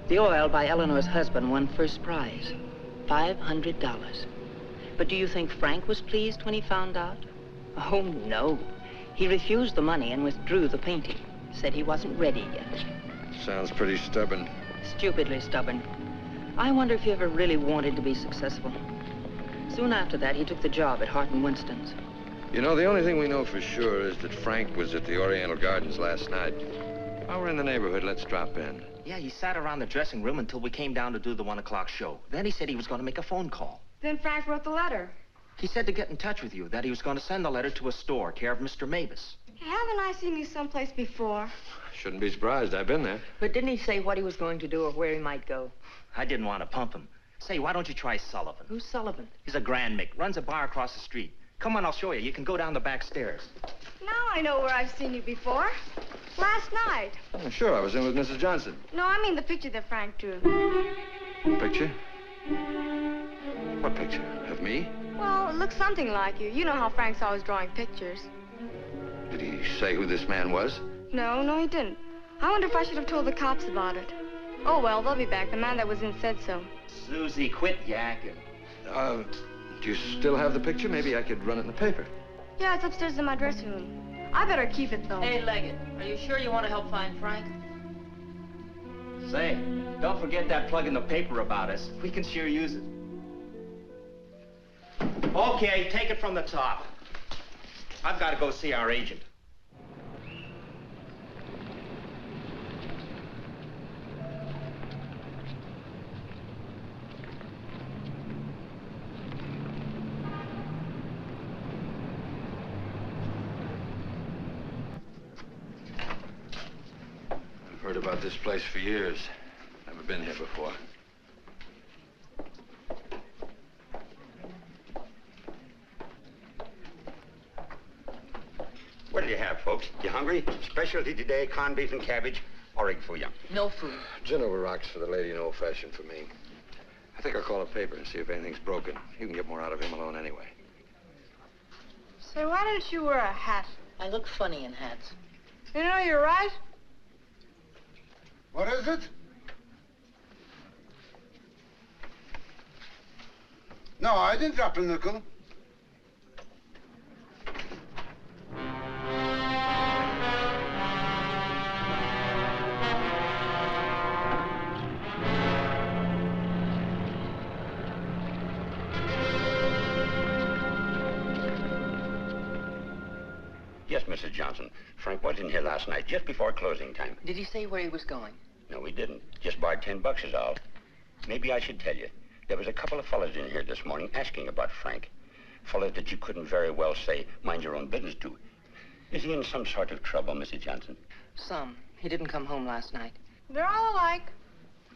Speaker 6: The oil by Eleanor's husband won first prize, $500. But do you think Frank was pleased when he found out? Oh, no. He refused the money and withdrew the painting. Said he wasn't ready yet.
Speaker 8: Sounds pretty stubborn.
Speaker 6: Stupidly stubborn. I wonder if he ever really wanted to be successful. Soon after that, he took the job at Hart and Winston's.
Speaker 8: You know, the only thing we know for sure is that Frank was at the Oriental Gardens last night. While we're in the neighborhood, let's drop in.
Speaker 7: Yeah, he sat around the dressing room until we came down to do the 1 o'clock show. Then he said he was going to make a phone call.
Speaker 12: Then Frank wrote the letter.
Speaker 7: He said to get in touch with you, that he was going to send the letter to a store, care of Mr. Mavis.
Speaker 12: Haven't I seen you someplace before?
Speaker 8: Shouldn't be surprised. I've been there.
Speaker 6: But didn't he say what he was going to do or where he might go?
Speaker 7: I didn't want to pump him. Say, why don't you try Sullivan?
Speaker 6: Who's Sullivan?
Speaker 7: He's a Grand Mick, runs a bar across the street. Come on, I'll show you. You can go down the back stairs.
Speaker 12: Now I know where I've seen you before. Last night.
Speaker 8: Oh, sure, I was in with Mrs. Johnson.
Speaker 12: No, I mean the picture that Frank drew.
Speaker 8: Picture? What picture? Of me?
Speaker 12: Well, it looks something like you. You know how Frank's always drawing pictures.
Speaker 8: Did he say who this man was?
Speaker 12: No, he didn't. I wonder if I should have told the cops about it. Oh, well, they'll be back. The man that was in said so.
Speaker 7: Susie, quit yakking.
Speaker 8: Do you still have the picture? Maybe I could run it in the paper.
Speaker 12: Yeah, it's upstairs in my dressing room. I better keep it, though.
Speaker 6: Hey, Leggett, are you sure you want to help find Frank?
Speaker 7: Say, don't forget that plug in the paper about us. We can sure use it. Okay, take it from the top. I've got to go see our agent.
Speaker 8: I've heard about this place for years. Never been here before.
Speaker 13: What do you have, folks? You hungry? Specialty today, corned beef and cabbage, or egg for you.
Speaker 6: No food.
Speaker 8: Gin over rocks for the lady and old-fashioned for me. I think I'll call a paper and see if anything's broken. You can get more out of him alone anyway.
Speaker 12: Say, why don't you wear a hat?
Speaker 6: I look funny in hats.
Speaker 12: You know, you're right.
Speaker 1: What is it? No, I didn't drop a nickel.
Speaker 13: Yes, Mrs. Johnson. Frank was in here last night, just before closing time.
Speaker 6: Did he say where he was going?
Speaker 13: No, he didn't. Just borrowed $10 is all. Maybe I should tell you. There was a couple of fellas in here this morning asking about Frank. Fellas that you couldn't very well say, mind your own business to. Is he in some sort of trouble, Mrs. Johnson?
Speaker 6: Some. He didn't come home last night.
Speaker 12: They're all alike.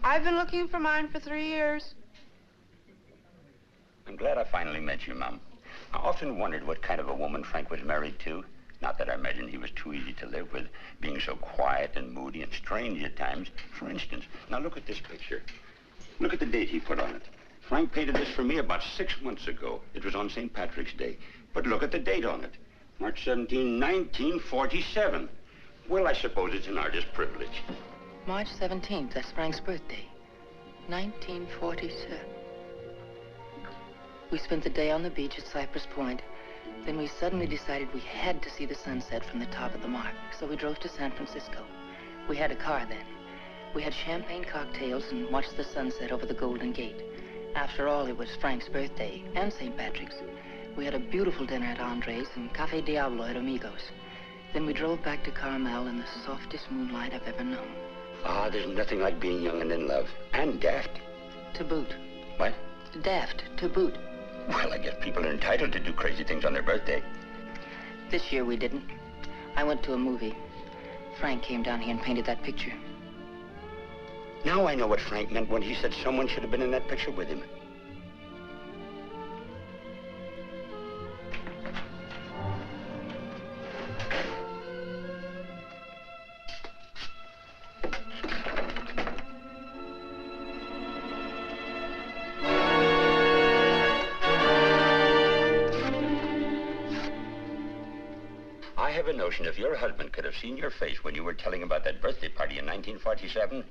Speaker 12: I've been looking for mine for 3 years.
Speaker 13: I'm glad I finally met you, Mom. I often wondered what kind of a woman Frank was married to. Not that I imagined he was too easy to live with, being so quiet and moody and strange at times. For instance, now look at this picture. Look at the date he put on it. Frank painted this for me about 6 months ago. It was on St. Patrick's Day. But look at the date on it. March 17, 1947. Well, I suppose it's an artist's privilege.
Speaker 6: March 17th, that's Frank's birthday. 1947. We spent the day on the beach at Cypress Point. Then we suddenly decided we had to see the sunset from the top of the mark. So we drove to San Francisco. We had a car then. We had champagne cocktails and watched the sunset over the Golden Gate. After all, it was Frank's birthday and St. Patrick's. We had a beautiful dinner at Andre's and Cafe Diablo at Amigos. Then we drove back to Carmel in the softest moonlight I've ever known.
Speaker 13: Ah, there's nothing like being young and in love. And daft.
Speaker 6: To boot.
Speaker 13: What?
Speaker 6: Daft, to boot.
Speaker 13: Well, I guess people are entitled to do crazy things on their birthday.
Speaker 6: This year we didn't. I went to a movie. Frank came down here and painted that picture.
Speaker 13: Now I know what Frank meant when he said someone should have been in that picture with him. I have a notion if your husband could have seen your face when you were telling about that birthday party in 1947,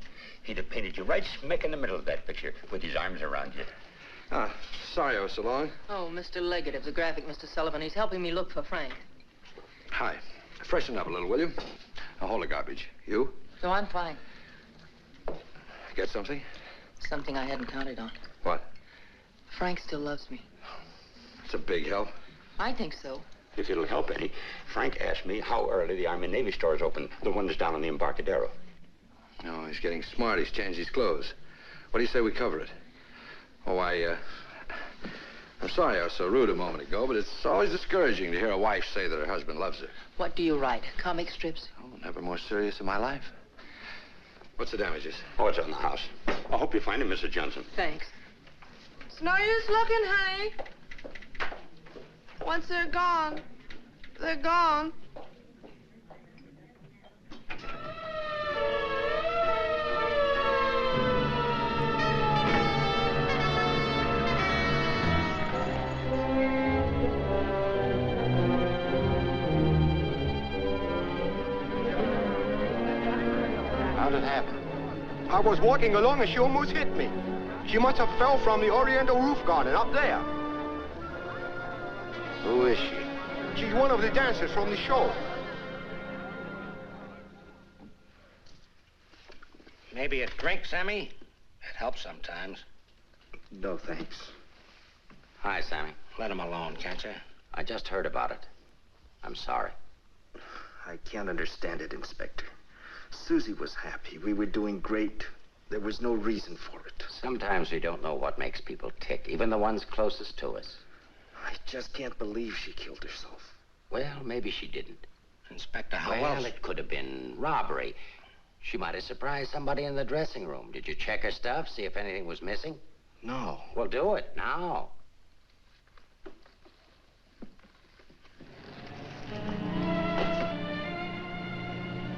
Speaker 13: he'd have painted you right smack in the middle of that picture with his arms around you.
Speaker 8: Ah, sorry I was so long.
Speaker 6: Oh, Mr. Leggett of the graphic, Mr. Sullivan. He's helping me look for Frank.
Speaker 8: Hi. Freshen up a little, will you? Now, hold the garbage. You?
Speaker 6: No, I'm fine.
Speaker 8: Get something?
Speaker 6: Something I hadn't counted on.
Speaker 8: What?
Speaker 6: Frank still loves me.
Speaker 8: It's a big help.
Speaker 6: I think so.
Speaker 13: If it'll help any, Frank asked me how early the Army and Navy stores open, the one that's down on the Embarcadero.
Speaker 8: No, he's getting smart. He's changed his clothes. What do you say we cover it? Oh, I'm sorry I was so rude a moment ago, but it's always discouraging to hear a wife say that her husband loves her.
Speaker 6: What do you write? Comic strips?
Speaker 8: Oh, never more serious in my life. What's the damages?
Speaker 13: Oh, it's on the house. I hope you find him, Mrs. Johnson.
Speaker 6: Thanks.
Speaker 14: It's no use looking, honey. Once they're gone, they're gone.
Speaker 5: How'd it happen?
Speaker 15: I was walking along and she almost hit me. She must have fell from the Oriental roof garden up there.
Speaker 5: Who is she?
Speaker 15: She's one of the dancers from the show.
Speaker 11: Maybe a drink, Sammy? It helps sometimes.
Speaker 5: No, thanks.
Speaker 10: Hi, Sammy.
Speaker 11: Let him alone, can't you?
Speaker 5: I just heard about it. I'm sorry.
Speaker 16: I can't understand it, Inspector. Susie was happy. We were doing great. There was no reason for it.
Speaker 5: Sometimes we don't know what makes people tick, even the ones closest to us.
Speaker 16: I just can't believe she killed herself.
Speaker 5: Well, maybe she didn't.
Speaker 11: Inspector, how
Speaker 5: Well,
Speaker 11: else?
Speaker 5: it could have been robbery. She might have surprised somebody in the dressing room. Did you check her stuff, see if anything was missing?
Speaker 16: No.
Speaker 5: Well, do it now.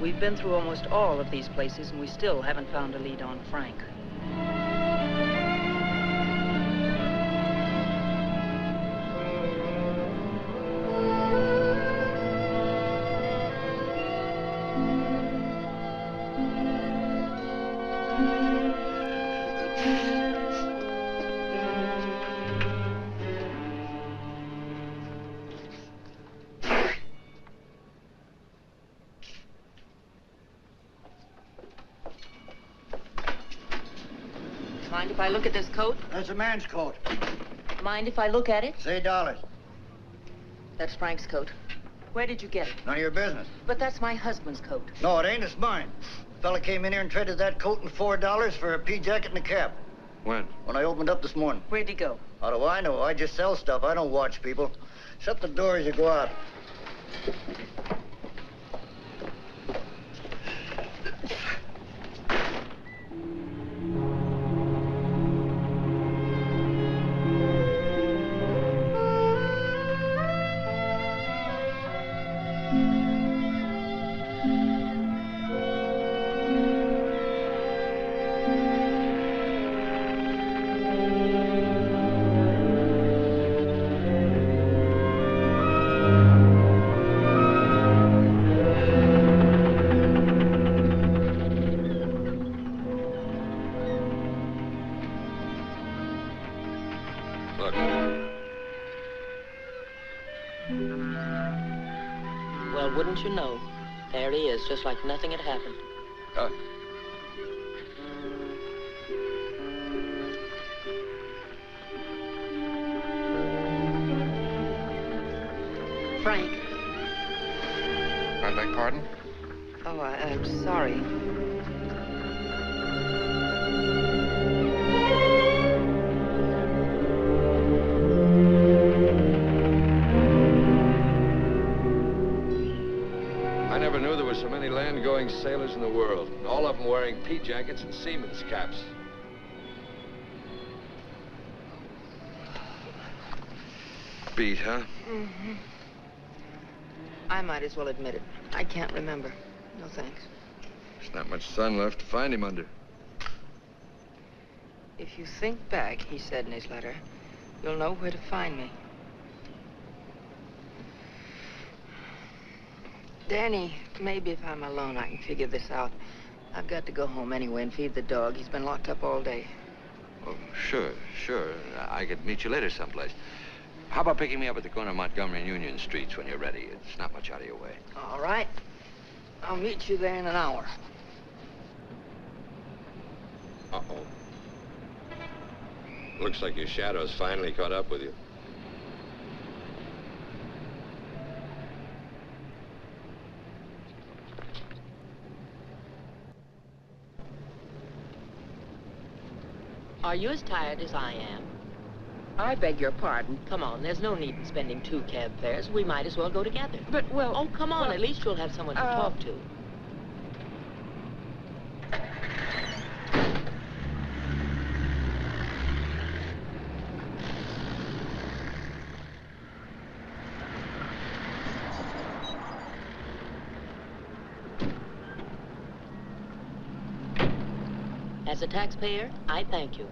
Speaker 6: We've been through almost all of these places, and we still haven't found a lead on Frank. Mind if I look at this coat?
Speaker 17: That's a man's coat.
Speaker 6: Mind if I look at it?
Speaker 17: Say dollars.
Speaker 6: That's Frank's coat. Where did you get it?
Speaker 17: None of your business.
Speaker 6: But that's my husband's coat.
Speaker 17: No, it ain't. It's mine. Fella came in here and traded that coat and $4 for a pea jacket and a cap.
Speaker 8: When?
Speaker 17: When I opened up this morning.
Speaker 6: Where'd he go?
Speaker 17: How do I know? I just sell stuff. I don't watch people. Shut the door as you go out.
Speaker 8: Look.
Speaker 6: Well, wouldn't you know? There he is, just like nothing had happened. Frank.
Speaker 8: I beg pardon?
Speaker 6: Oh, I'm sorry.
Speaker 8: I never knew there were so many land-going sailors in the world. All of them wearing pea jackets and seamen's caps. Beat, huh?
Speaker 6: Mm-hmm. I might as well admit it. I can't remember. No thanks.
Speaker 8: There's not much sun left to find him under.
Speaker 6: If you think back, he said in his letter, you'll know where to find me. Danny, maybe if I'm alone, I can figure this out. I've got to go home anyway and feed the dog. He's been locked up all day.
Speaker 8: Oh, sure. I could meet you later someplace. How about picking me up at the corner of Montgomery and Union Streets when you're ready? It's not much out of your way.
Speaker 6: All right. I'll meet you there in an hour.
Speaker 8: Uh-oh. Looks like your shadow's finally caught up with you.
Speaker 18: Are you as tired as I am? I beg your pardon. Come on, there's no need in spending 2 cab fares. We might as well go together.
Speaker 14: But, well...
Speaker 18: Oh, come on.
Speaker 14: Well,
Speaker 18: at least you'll have someone to talk to. As a taxpayer, I thank you.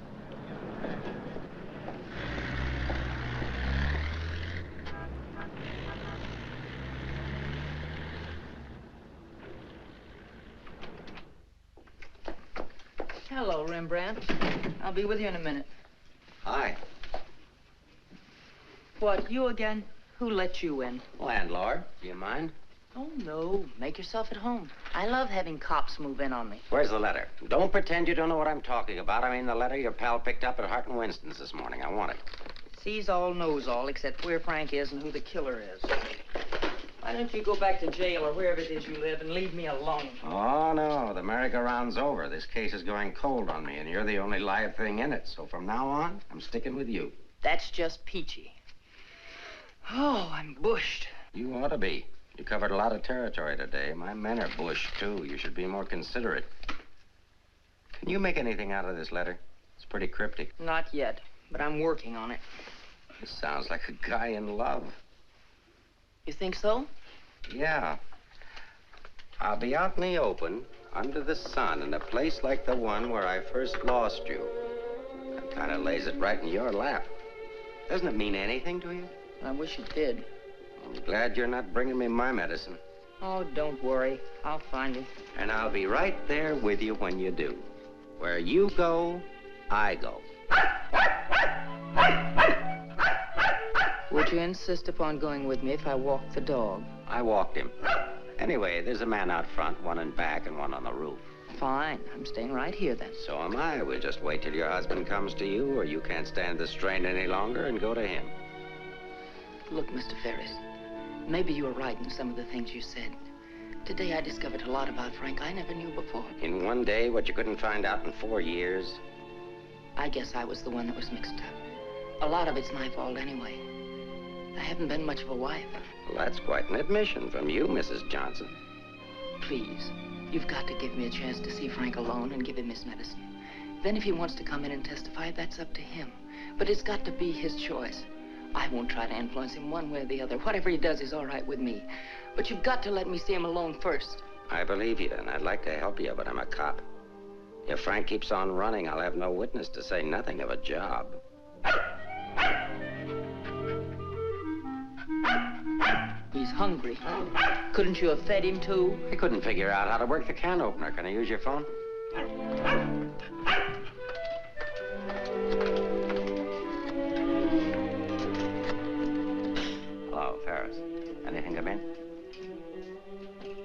Speaker 6: Hello, Rembrandt. I'll be with you in a minute.
Speaker 5: Hi.
Speaker 6: What, you again? Who let you in?
Speaker 5: Landlord, do you mind?
Speaker 6: Oh, no. Make yourself at home. I love having cops move in on me.
Speaker 5: Where's the letter? Don't pretend you don't know what I'm talking about. I mean the letter your pal picked up at Hart and Winston's this morning. I want it.
Speaker 6: Sees all, knows all, except where Frank is and who the killer is. Why don't you go back to jail or wherever it is you live and leave me alone?
Speaker 5: Oh, no. The merry-go-round's over. This case is going cold on me, and you're the only live thing in it. So from now on, I'm sticking with you.
Speaker 6: That's just peachy. Oh, I'm bushed.
Speaker 5: You ought to be. You covered a lot of territory today. My men are bushed, too. You should be more considerate. Can you make anything out of this letter? It's pretty cryptic.
Speaker 6: Not yet, but I'm working on it.
Speaker 5: This sounds like a guy in love.
Speaker 6: You think so?
Speaker 5: Yeah. I'll be out in the open, under the sun, in a place like the one where I first lost you. That kind of lays it right in your lap. Doesn't it mean anything to you?
Speaker 6: I wish it did.
Speaker 5: I'm glad you're not bringing me my medicine.
Speaker 6: Oh, don't worry. I'll find it.
Speaker 5: And I'll be right there with you when you do. Where you go, I go.
Speaker 6: Would you insist upon going with me if I walked the dog?
Speaker 5: I walked him. Anyway, there's a man out front, one in back, and one on the roof.
Speaker 6: Fine. I'm staying right here, then.
Speaker 5: So am I. We'll just wait till your husband comes to you, or you can't stand the strain any longer, and go to him.
Speaker 6: Look, Mr. Ferris, maybe you were right in some of the things you said. Today I discovered a lot about Frank I never knew before.
Speaker 5: In one day, what you couldn't find out in 4 years?
Speaker 6: I guess I was the one that was mixed up. A lot of it's my fault anyway. I haven't been much of a wife.
Speaker 5: Well, that's quite an admission from you, Mrs. Johnson.
Speaker 6: Please, you've got to give me a chance to see Frank alone and give him his medicine. Then if he wants to come in and testify, that's up to him. But it's got to be his choice. I won't try to influence him one way or the other. Whatever he does is all right with me. But you've got to let me see him alone first.
Speaker 5: I believe you, and I'd like to help you, but I'm a cop. If Frank keeps on running, I'll have no witness, to say nothing of a job.
Speaker 6: He's hungry. Couldn't you have fed him, too?
Speaker 5: I couldn't figure out how to work the can opener. Can I use your phone? Hello, Ferris. Anything come in?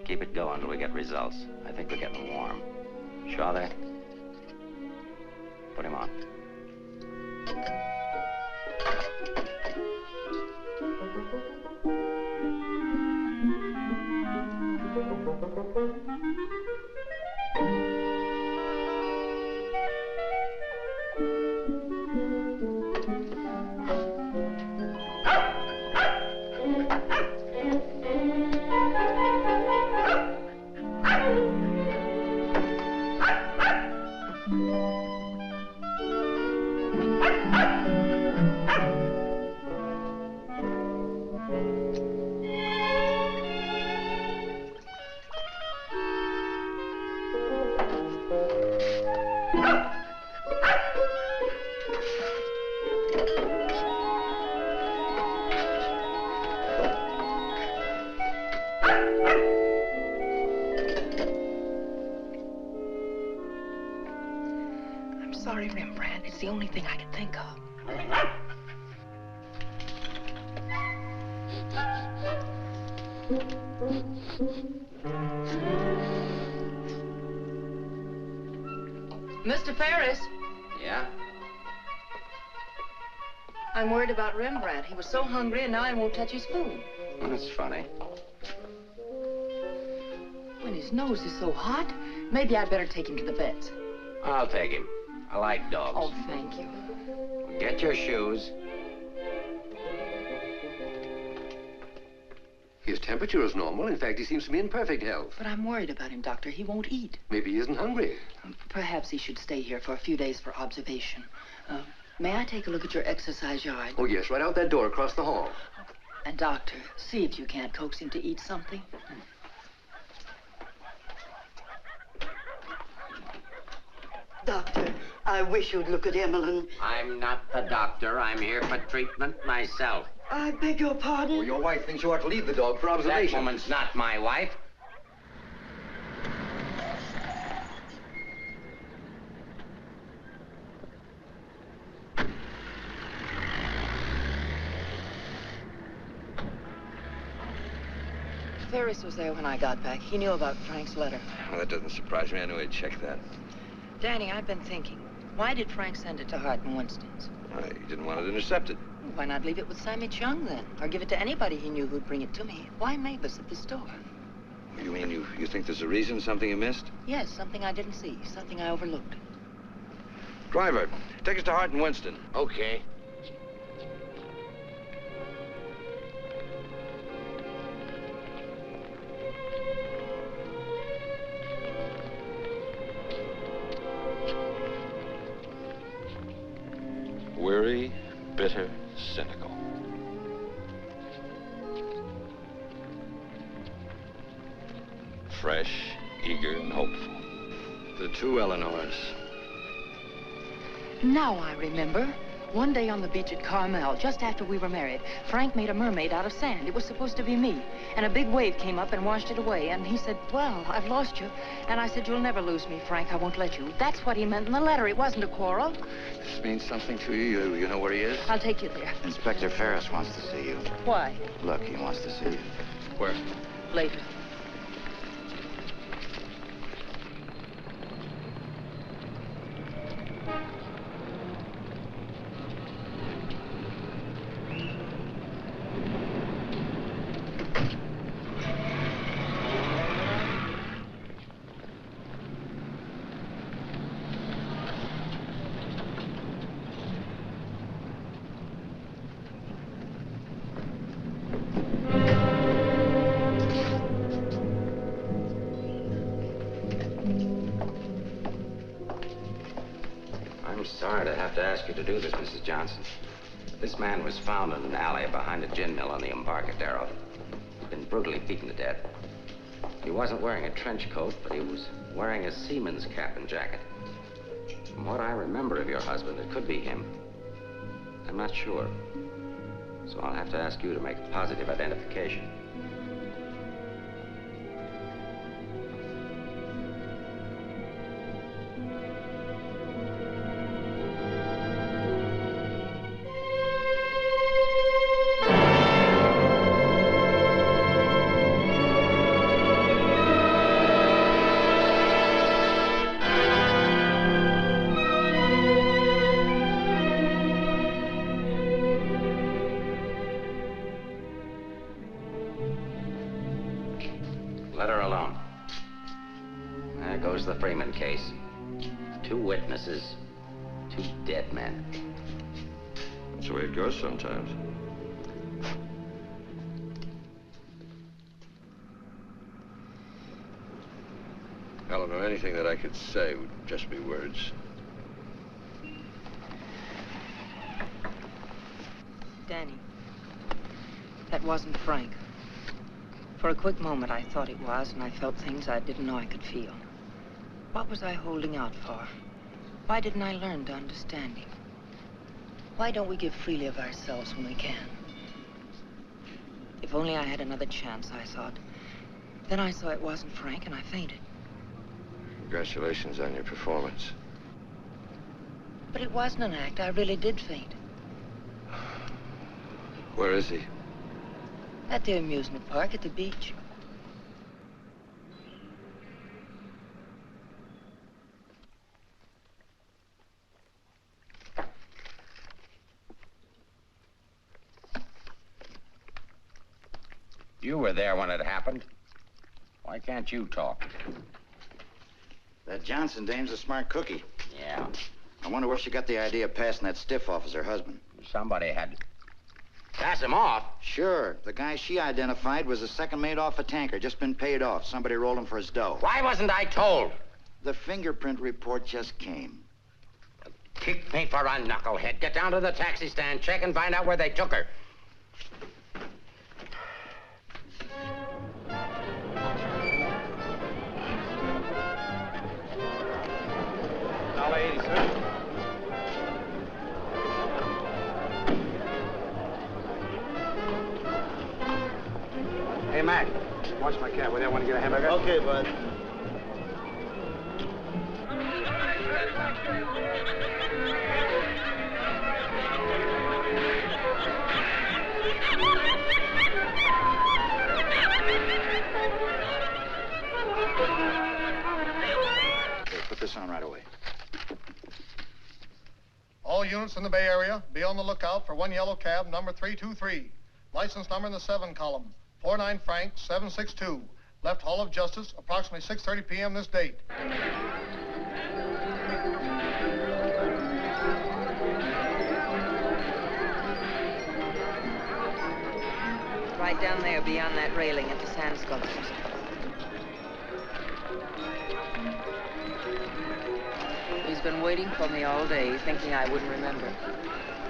Speaker 5: Keep it going till we get results. I think we're getting warm. Shaw there? Put him on.
Speaker 6: I'm sorry, Rembrandt. It's the only thing I could think of. Mr. Ferris,
Speaker 5: Yeah?
Speaker 6: I'm worried about Rembrandt. He was so hungry and now he won't touch his food.
Speaker 5: That's funny.
Speaker 6: When his nose is so hot, maybe I'd better take him to the vet's.
Speaker 5: I'll take him. I like dogs.
Speaker 6: Oh, thank you.
Speaker 5: Get your shoes.
Speaker 19: His temperature is normal. In fact, he seems to be in perfect health.
Speaker 6: But I'm worried about him, Doctor. He won't eat.
Speaker 19: Maybe he isn't hungry.
Speaker 6: Perhaps he should stay here for a few days for observation. May I take a look at your exercise yard?
Speaker 19: Oh, yes, right out that door across the hall.
Speaker 6: And, Doctor, see if you can't coax him to eat something.
Speaker 20: Doctor, I wish you'd look at Emmeline.
Speaker 5: I'm not the doctor. I'm here for treatment myself.
Speaker 20: I beg your pardon?
Speaker 19: Well, your wife thinks you ought to leave the dog for observation.
Speaker 5: That woman's not my wife.
Speaker 6: Ferris was there when I got back. He knew about Frank's letter.
Speaker 8: Well, that doesn't surprise me. I knew he'd check that.
Speaker 6: Danny, I've been thinking. Why did Frank send it to Hart and Winston's?
Speaker 8: He didn't want it intercepted.
Speaker 6: Why not leave it with Sammy Chung, then? Or give it to anybody he knew who'd bring it to me? Why Mavis at the store?
Speaker 8: You mean you think there's a reason, something you missed?
Speaker 6: Yes, something I didn't see, something I overlooked.
Speaker 8: Driver, take us to Hart and Winston.
Speaker 5: Okay.
Speaker 3: Weary, bitter, cynical. Fresh, eager, and hopeful.
Speaker 8: The two Eleanors.
Speaker 6: Now I remember. One day on the beach at Carmel, just after we were married, Frank made a mermaid out of sand. It was supposed to be me. And a big wave came up and washed it away. And he said, well, I've lost you. And I said, you'll never lose me, Frank. I won't let you. That's what he meant in the letter. It wasn't a quarrel.
Speaker 8: This means something to you. You know where he is?
Speaker 6: I'll take you there.
Speaker 4: Inspector Ferris wants to see you.
Speaker 6: Why?
Speaker 4: Look, he wants to see you.
Speaker 8: Where?
Speaker 6: Later.
Speaker 5: I'm sorry to have to ask you to do this, Mrs. Johnson. This man was found in an alley behind a gin mill on the Embarcadero. He'd been brutally beaten to death. He wasn't wearing a trench coat, but he was wearing a seaman's cap and jacket. From what I remember of your husband, it could be him. I'm not sure. So I'll have to ask you to make a positive identification. Let her alone. There goes the Freeman case. 2 witnesses, 2 dead men.
Speaker 8: That's the way it goes sometimes. Eleanor, anything that I could say would just be words.
Speaker 6: Danny, that wasn't Frank. For a quick moment, I thought it was, and I felt things I didn't know I could feel. What was I holding out for? Why didn't I learn to understand him? Why don't we give freely of ourselves when we can? If only I had another chance, I thought. Then I saw it wasn't Frank, and I fainted.
Speaker 8: Congratulations on your performance.
Speaker 6: But it wasn't an act. I really did faint.
Speaker 8: Where is he?
Speaker 6: At the amusement park at the beach.
Speaker 5: You were there when it happened. Why can't you talk?
Speaker 4: That Johnson dame's a smart cookie.
Speaker 5: Yeah.
Speaker 4: I wonder where she got the idea of passing that stiff off as her husband.
Speaker 5: Somebody had to pass him off.
Speaker 4: Sure. The guy she identified was a second mate off a tanker, just been paid off. Somebody rolled him for his dough.
Speaker 5: Why wasn't I told?
Speaker 4: The fingerprint report just came.
Speaker 5: Kick me for a knucklehead. Get down to the taxi stand, check and find out where they took her.
Speaker 9: $1.80, sir.
Speaker 1: Hey, Mac, watch my cab. Will you want to get a hamburger?
Speaker 15: Okay, bud.
Speaker 4: Okay, put this on right away.
Speaker 21: All units in the Bay Area, be on the lookout for one yellow cab, number 323. License number in the 7 column, 49 Frank 762. Left Hall of Justice, approximately 6:30 p.m. this date.
Speaker 6: Right down there beyond that railing at the sand sculptures. He's been waiting for me all day, thinking I wouldn't remember.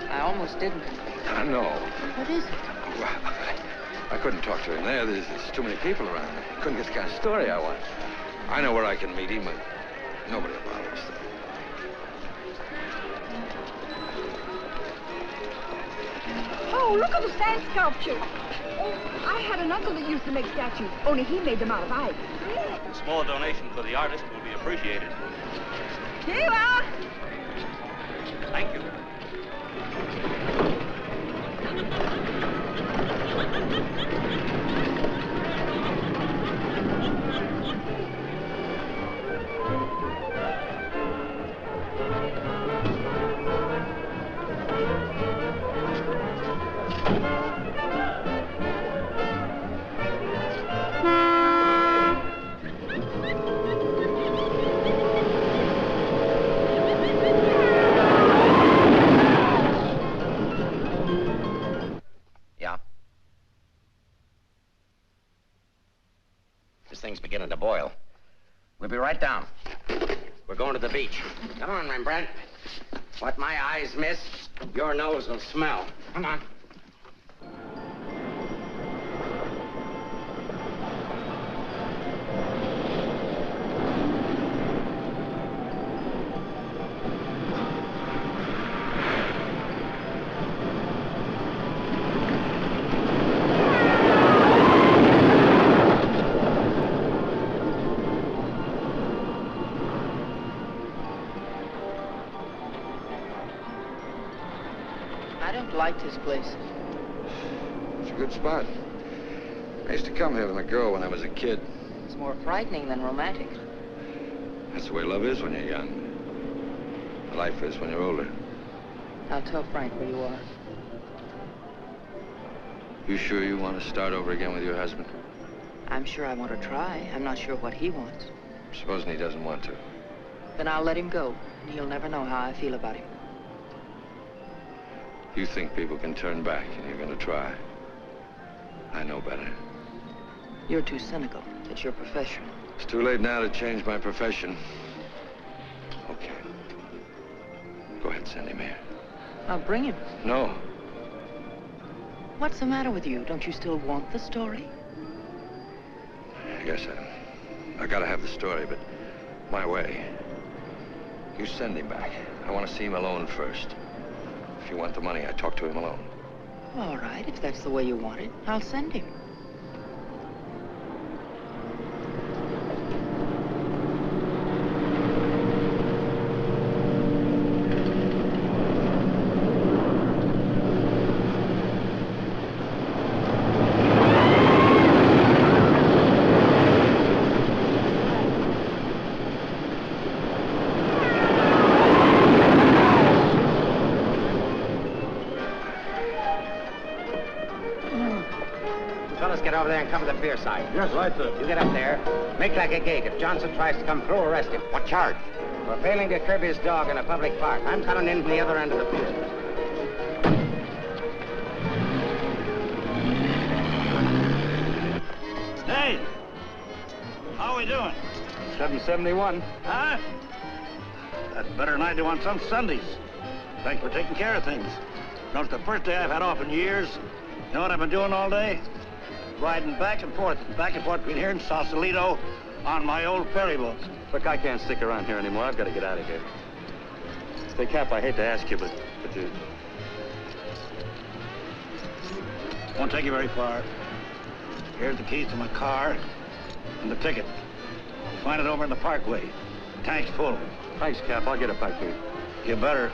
Speaker 6: I almost didn't.
Speaker 8: I know.
Speaker 6: What is it?
Speaker 8: Well, I couldn't talk to him there. There's too many people around. I couldn't get the kind of story I want. I know where I can meet him, but nobody will bother us.
Speaker 22: Oh, look at the sand sculpture. Oh, I had an uncle that used to make statues, only he made them out of ice.
Speaker 9: A small donation for the artist will be appreciated.
Speaker 22: Here you are.
Speaker 9: Thank you.
Speaker 5: Thing's beginning to boil. We'll be right down. We're going to the beach. Come on, Rembrandt. What my eyes miss, your nose will smell. Come on.
Speaker 6: This place.
Speaker 8: It's a good spot. I used to come here with my girl when I was a kid.
Speaker 6: It's more frightening than romantic.
Speaker 8: That's the way love is when you're young. Life is when you're older.
Speaker 6: I'll tell Frank where you are.
Speaker 8: You sure you want to start over again with your husband?
Speaker 6: I'm sure I want to try. I'm not sure what he wants.
Speaker 8: Supposing he doesn't want to.
Speaker 6: Then I'll let him go, and he'll never know how I feel about him.
Speaker 8: You think people can turn back, and you're going to try. I know better.
Speaker 6: You're too cynical. It's your profession.
Speaker 8: It's too late now to change my profession. Okay. Go ahead, send him here.
Speaker 6: I'll bring him.
Speaker 8: No.
Speaker 6: What's the matter with you? Don't you still want the story?
Speaker 8: I guess I gotta have the story, but my way. You send him back. I want to see him alone first. If you want the money, I talk to him alone.
Speaker 6: All right, if that's the way you want it, I'll send him.
Speaker 5: cover the pier side. Yes, right, sir. You get up there. Make like a gate. If Johnson tries to come through, arrest him. What charge? For failing to curb his dog in a public park. I'm coming in from the other end of the pier.
Speaker 2: Hey! How are we doing?
Speaker 3: 771.
Speaker 2: Huh? That's better than I do on some Sundays. Thanks for taking care of things. You know, it's the first day I've had off in years. You know what I've been doing all day? Riding back and forth between here and Sausalito on my old ferry boat.
Speaker 3: Look, I can't stick around here anymore. I've got to get out of here. Say, Cap, I hate to ask you, but you...
Speaker 2: Won't take you very far. Here's the keys to my car and the ticket. You'll find it over in the parkway. Tank's full.
Speaker 3: Thanks, Cap. I'll get it back to you.
Speaker 2: You better.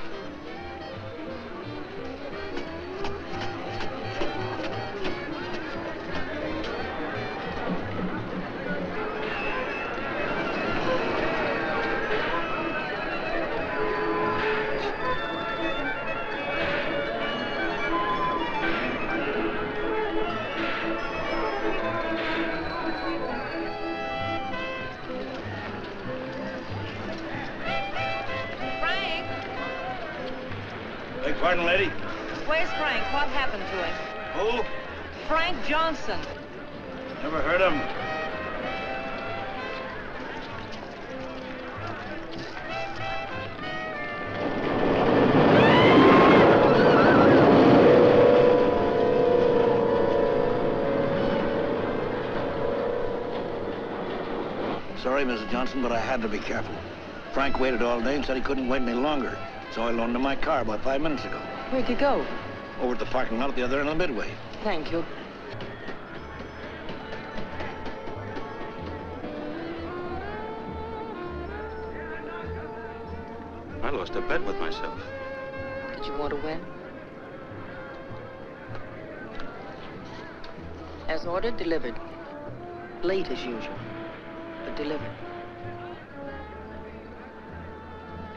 Speaker 2: Pardon, lady?
Speaker 18: Where's Frank? What happened to him?
Speaker 2: Who?
Speaker 18: Frank Johnson.
Speaker 2: Never heard of him. Sorry, Mrs. Johnson, but I had to be careful. Frank waited all day and said he couldn't wait any longer. So I loaned him my car about 5 minutes ago.
Speaker 18: Where'd you go?
Speaker 2: Over at the parking lot at the other end of the Midway.
Speaker 18: Thank you.
Speaker 3: I lost a bet with myself.
Speaker 18: Did you want to win? As ordered, delivered. Late as usual, but delivered.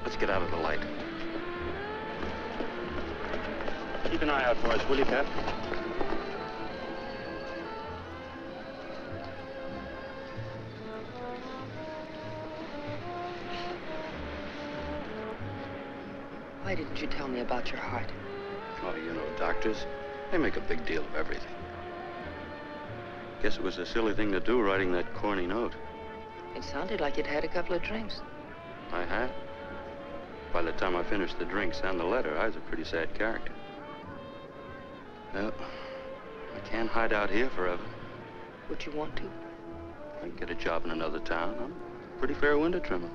Speaker 3: Let's get out of the light. Keep an eye out for us, will you, Cap?
Speaker 18: Why didn't you tell me about your heart?
Speaker 3: Oh, you know, doctors, they make a big deal of everything. Guess it was a silly thing to do, writing that corny note.
Speaker 18: It sounded like you'd had a couple of drinks.
Speaker 3: I had. By the time I finished the drinks and the letter, I was a pretty sad character. Well, I can't hide out here forever.
Speaker 18: Would you want to?
Speaker 3: I can get a job in another town. I'm a pretty fair window trimmer.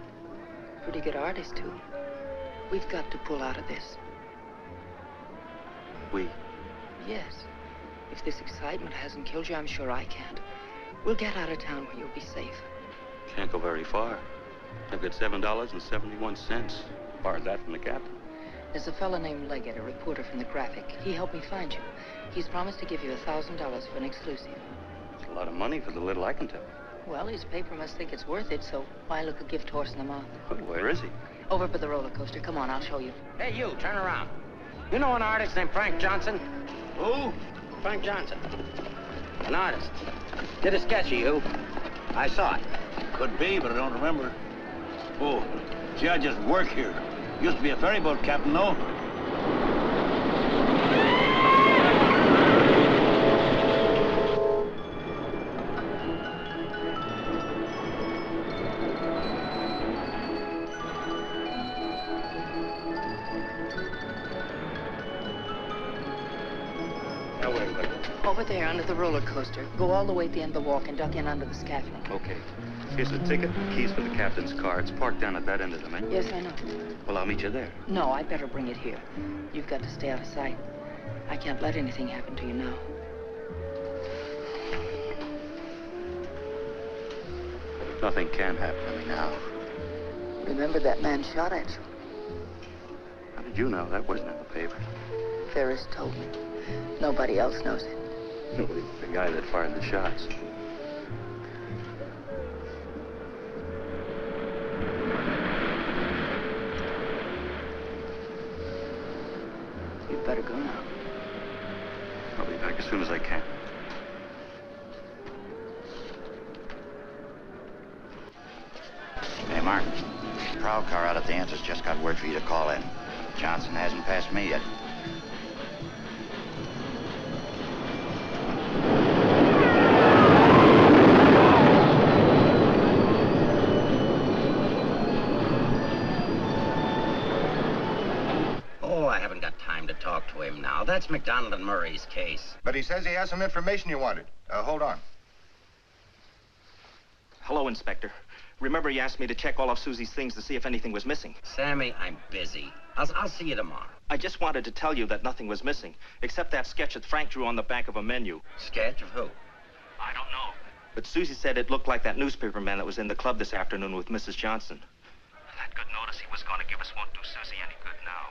Speaker 18: Pretty good artist, too. We've got to pull out of this.
Speaker 3: We?
Speaker 18: Yes. If this excitement hasn't killed you, I'm sure I can't. We'll get out of town where you'll be safe.
Speaker 3: Can't go very far. I've got $7.71. Borrowed that from the captain.
Speaker 18: There's a fellow named Leggett, a reporter from the Graphic. He helped me find you. He's promised to give you $1,000 for an exclusive.
Speaker 3: It's a lot of money for the little I can tell.
Speaker 18: Well, his paper must think it's worth it, so why look a gift horse in the mouth?
Speaker 3: Well, where is he?
Speaker 18: Over by the roller coaster. Come on, I'll show you.
Speaker 5: Hey, you, turn around. You know an artist named Frank Johnson?
Speaker 2: Who?
Speaker 5: Frank Johnson. An artist. Did a sketch of you. I saw it.
Speaker 2: Could be, but I don't remember. Oh, see, I just work here. Used to be a ferry boat captain, though.
Speaker 3: Now, wait.
Speaker 18: Over there, under the roller coaster. Go all the way at the end of the walk and duck in under the scaffolding.
Speaker 3: Okay. Here's the ticket, keys for the captain's car. It's parked down at that end of the main.
Speaker 18: Yes, I know.
Speaker 3: Well, I'll meet you there.
Speaker 18: No, I'd better bring it here. You've got to stay out of sight. I can't let anything happen to you now.
Speaker 3: Nothing can happen to me now.
Speaker 18: Remember that man shot at you?
Speaker 3: How did you know? That wasn't in the paper.
Speaker 18: Ferris told me. Nobody else knows it.
Speaker 3: Nobody but the guy that fired the shots.
Speaker 18: You'd better go now.
Speaker 3: I'll be back as soon as I can.
Speaker 4: Mark, the prowl car out at the entrance just got word for you to call in. Johnson hasn't passed me yet.
Speaker 5: Oh, I haven't got time to talk to him now. That's McDonald and Murray's case.
Speaker 15: But he says he has some information you wanted. Hold on.
Speaker 7: Hello, Inspector. Remember you asked me to check all of Susie's things to see if anything was missing?
Speaker 5: Sammy, I'm busy. I'll see you tomorrow.
Speaker 7: I just wanted to tell you that nothing was missing, except that sketch that Frank drew on the back of a menu.
Speaker 5: Sketch of who?
Speaker 7: I don't know. But Susie said it looked like that newspaper man that was in the club this afternoon with Mrs. Johnson. That good notice he was going to give us won't do Susie any good now.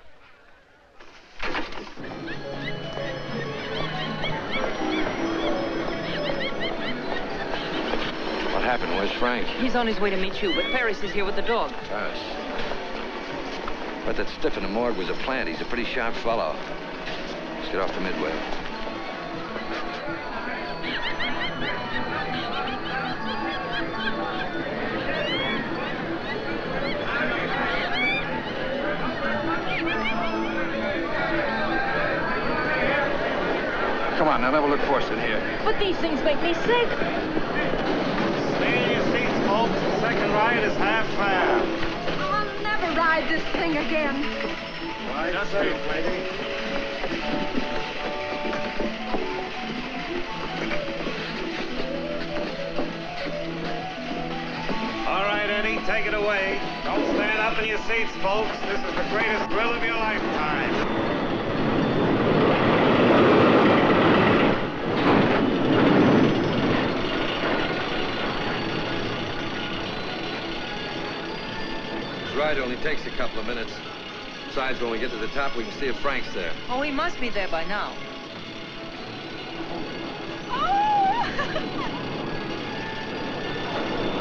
Speaker 8: What happened? Where's Frank?
Speaker 12: He's on his way to meet you, but Ferris is here with the dog.
Speaker 8: Ferris. But that stiff in the morgue was a plant. He's a pretty sharp fellow. Let's get off the Midway. Come on, now level at force in here.
Speaker 12: But these things make me sick.
Speaker 2: Stay in your seats, folks. The second ride is half fare.
Speaker 22: I'll never ride this thing again.
Speaker 2: Right, just safe, lady. All right, Eddie, take it away. Don't stand up in your seats, folks. This is the greatest thrill of your lifetime.
Speaker 8: Ride only takes a couple of minutes. Besides, when we get to the top, we can see if Frank's there.
Speaker 12: Oh, he must be there by now.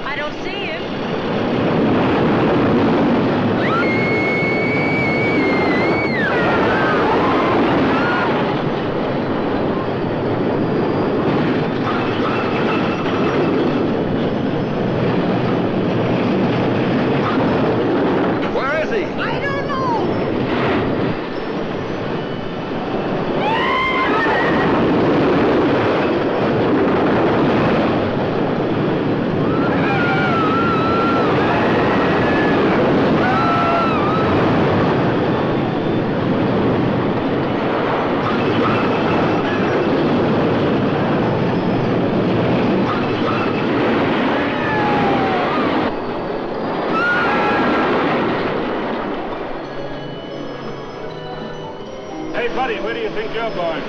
Speaker 12: I don't see him.
Speaker 22: I don't know.
Speaker 2: Hey, buddy, where do you think you're going?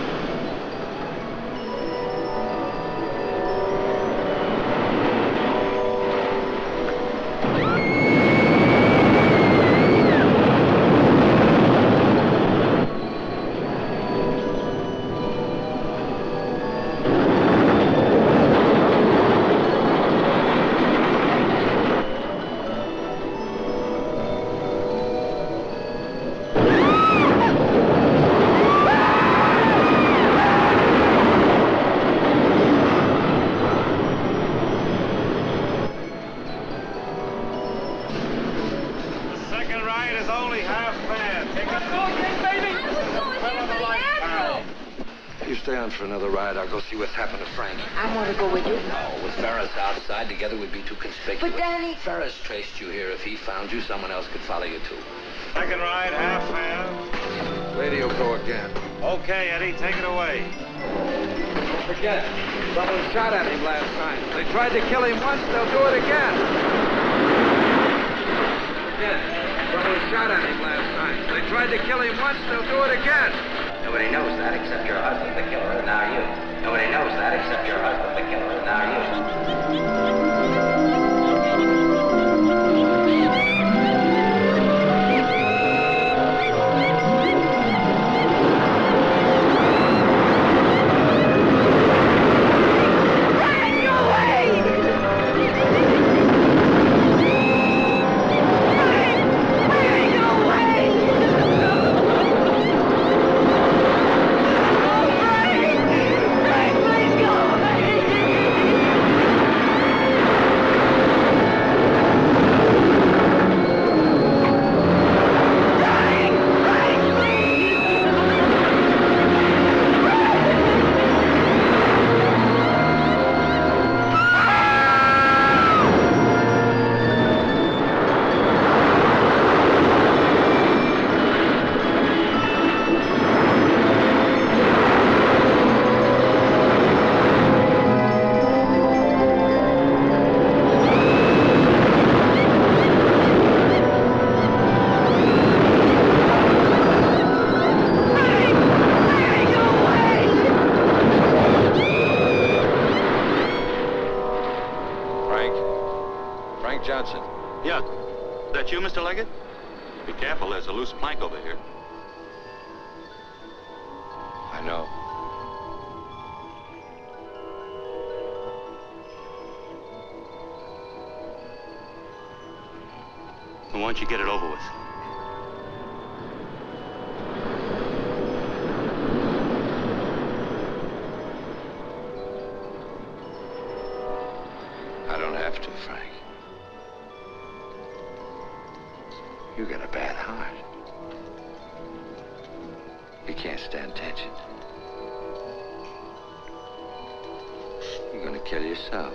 Speaker 8: Stay on for another ride. I'll go see what's happened to Frank.
Speaker 12: I want to go with you.
Speaker 8: No, with Ferris outside, together we'd be too conspicuous.
Speaker 12: But Danny...
Speaker 8: Ferris traced you here. If he found you, someone else could follow you, too.
Speaker 2: Second ride, half fare.
Speaker 8: Radio go again.
Speaker 2: Okay, Eddie, take it away.
Speaker 8: Don't forget, someone shot at him last night. They tried to kill him once, they'll do it again. Again, someone shot at him last night. They tried to kill him once, they'll do it again.
Speaker 5: Nobody knows that except your husband, the killer, and now you. Nobody knows that except your husband, the killer, and now you.
Speaker 22: Frank, please go away.
Speaker 8: Frank Johnson.
Speaker 3: Yeah. That you, Mr. Leggett? Be careful, there's a loose plank over here.
Speaker 8: I know.
Speaker 3: Well, why don't you get it over with?
Speaker 8: I don't have to, Frank. You got a bad heart. You can't stand tension. You're gonna kill yourself.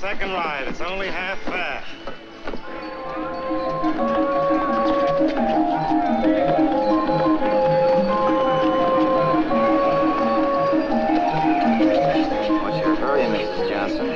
Speaker 2: Second ride. It's only half fare.
Speaker 4: What's your hurry, Mrs. Johnson?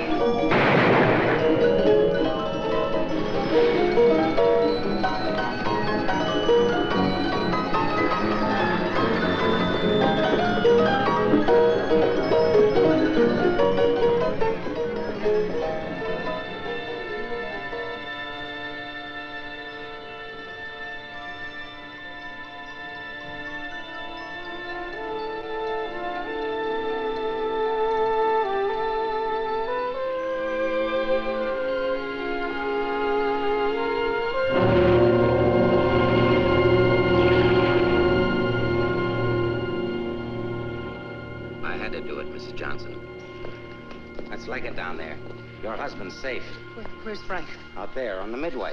Speaker 5: Let's leg it down there. Your husband's safe.
Speaker 6: Where's Frank?
Speaker 5: Out there on the midway.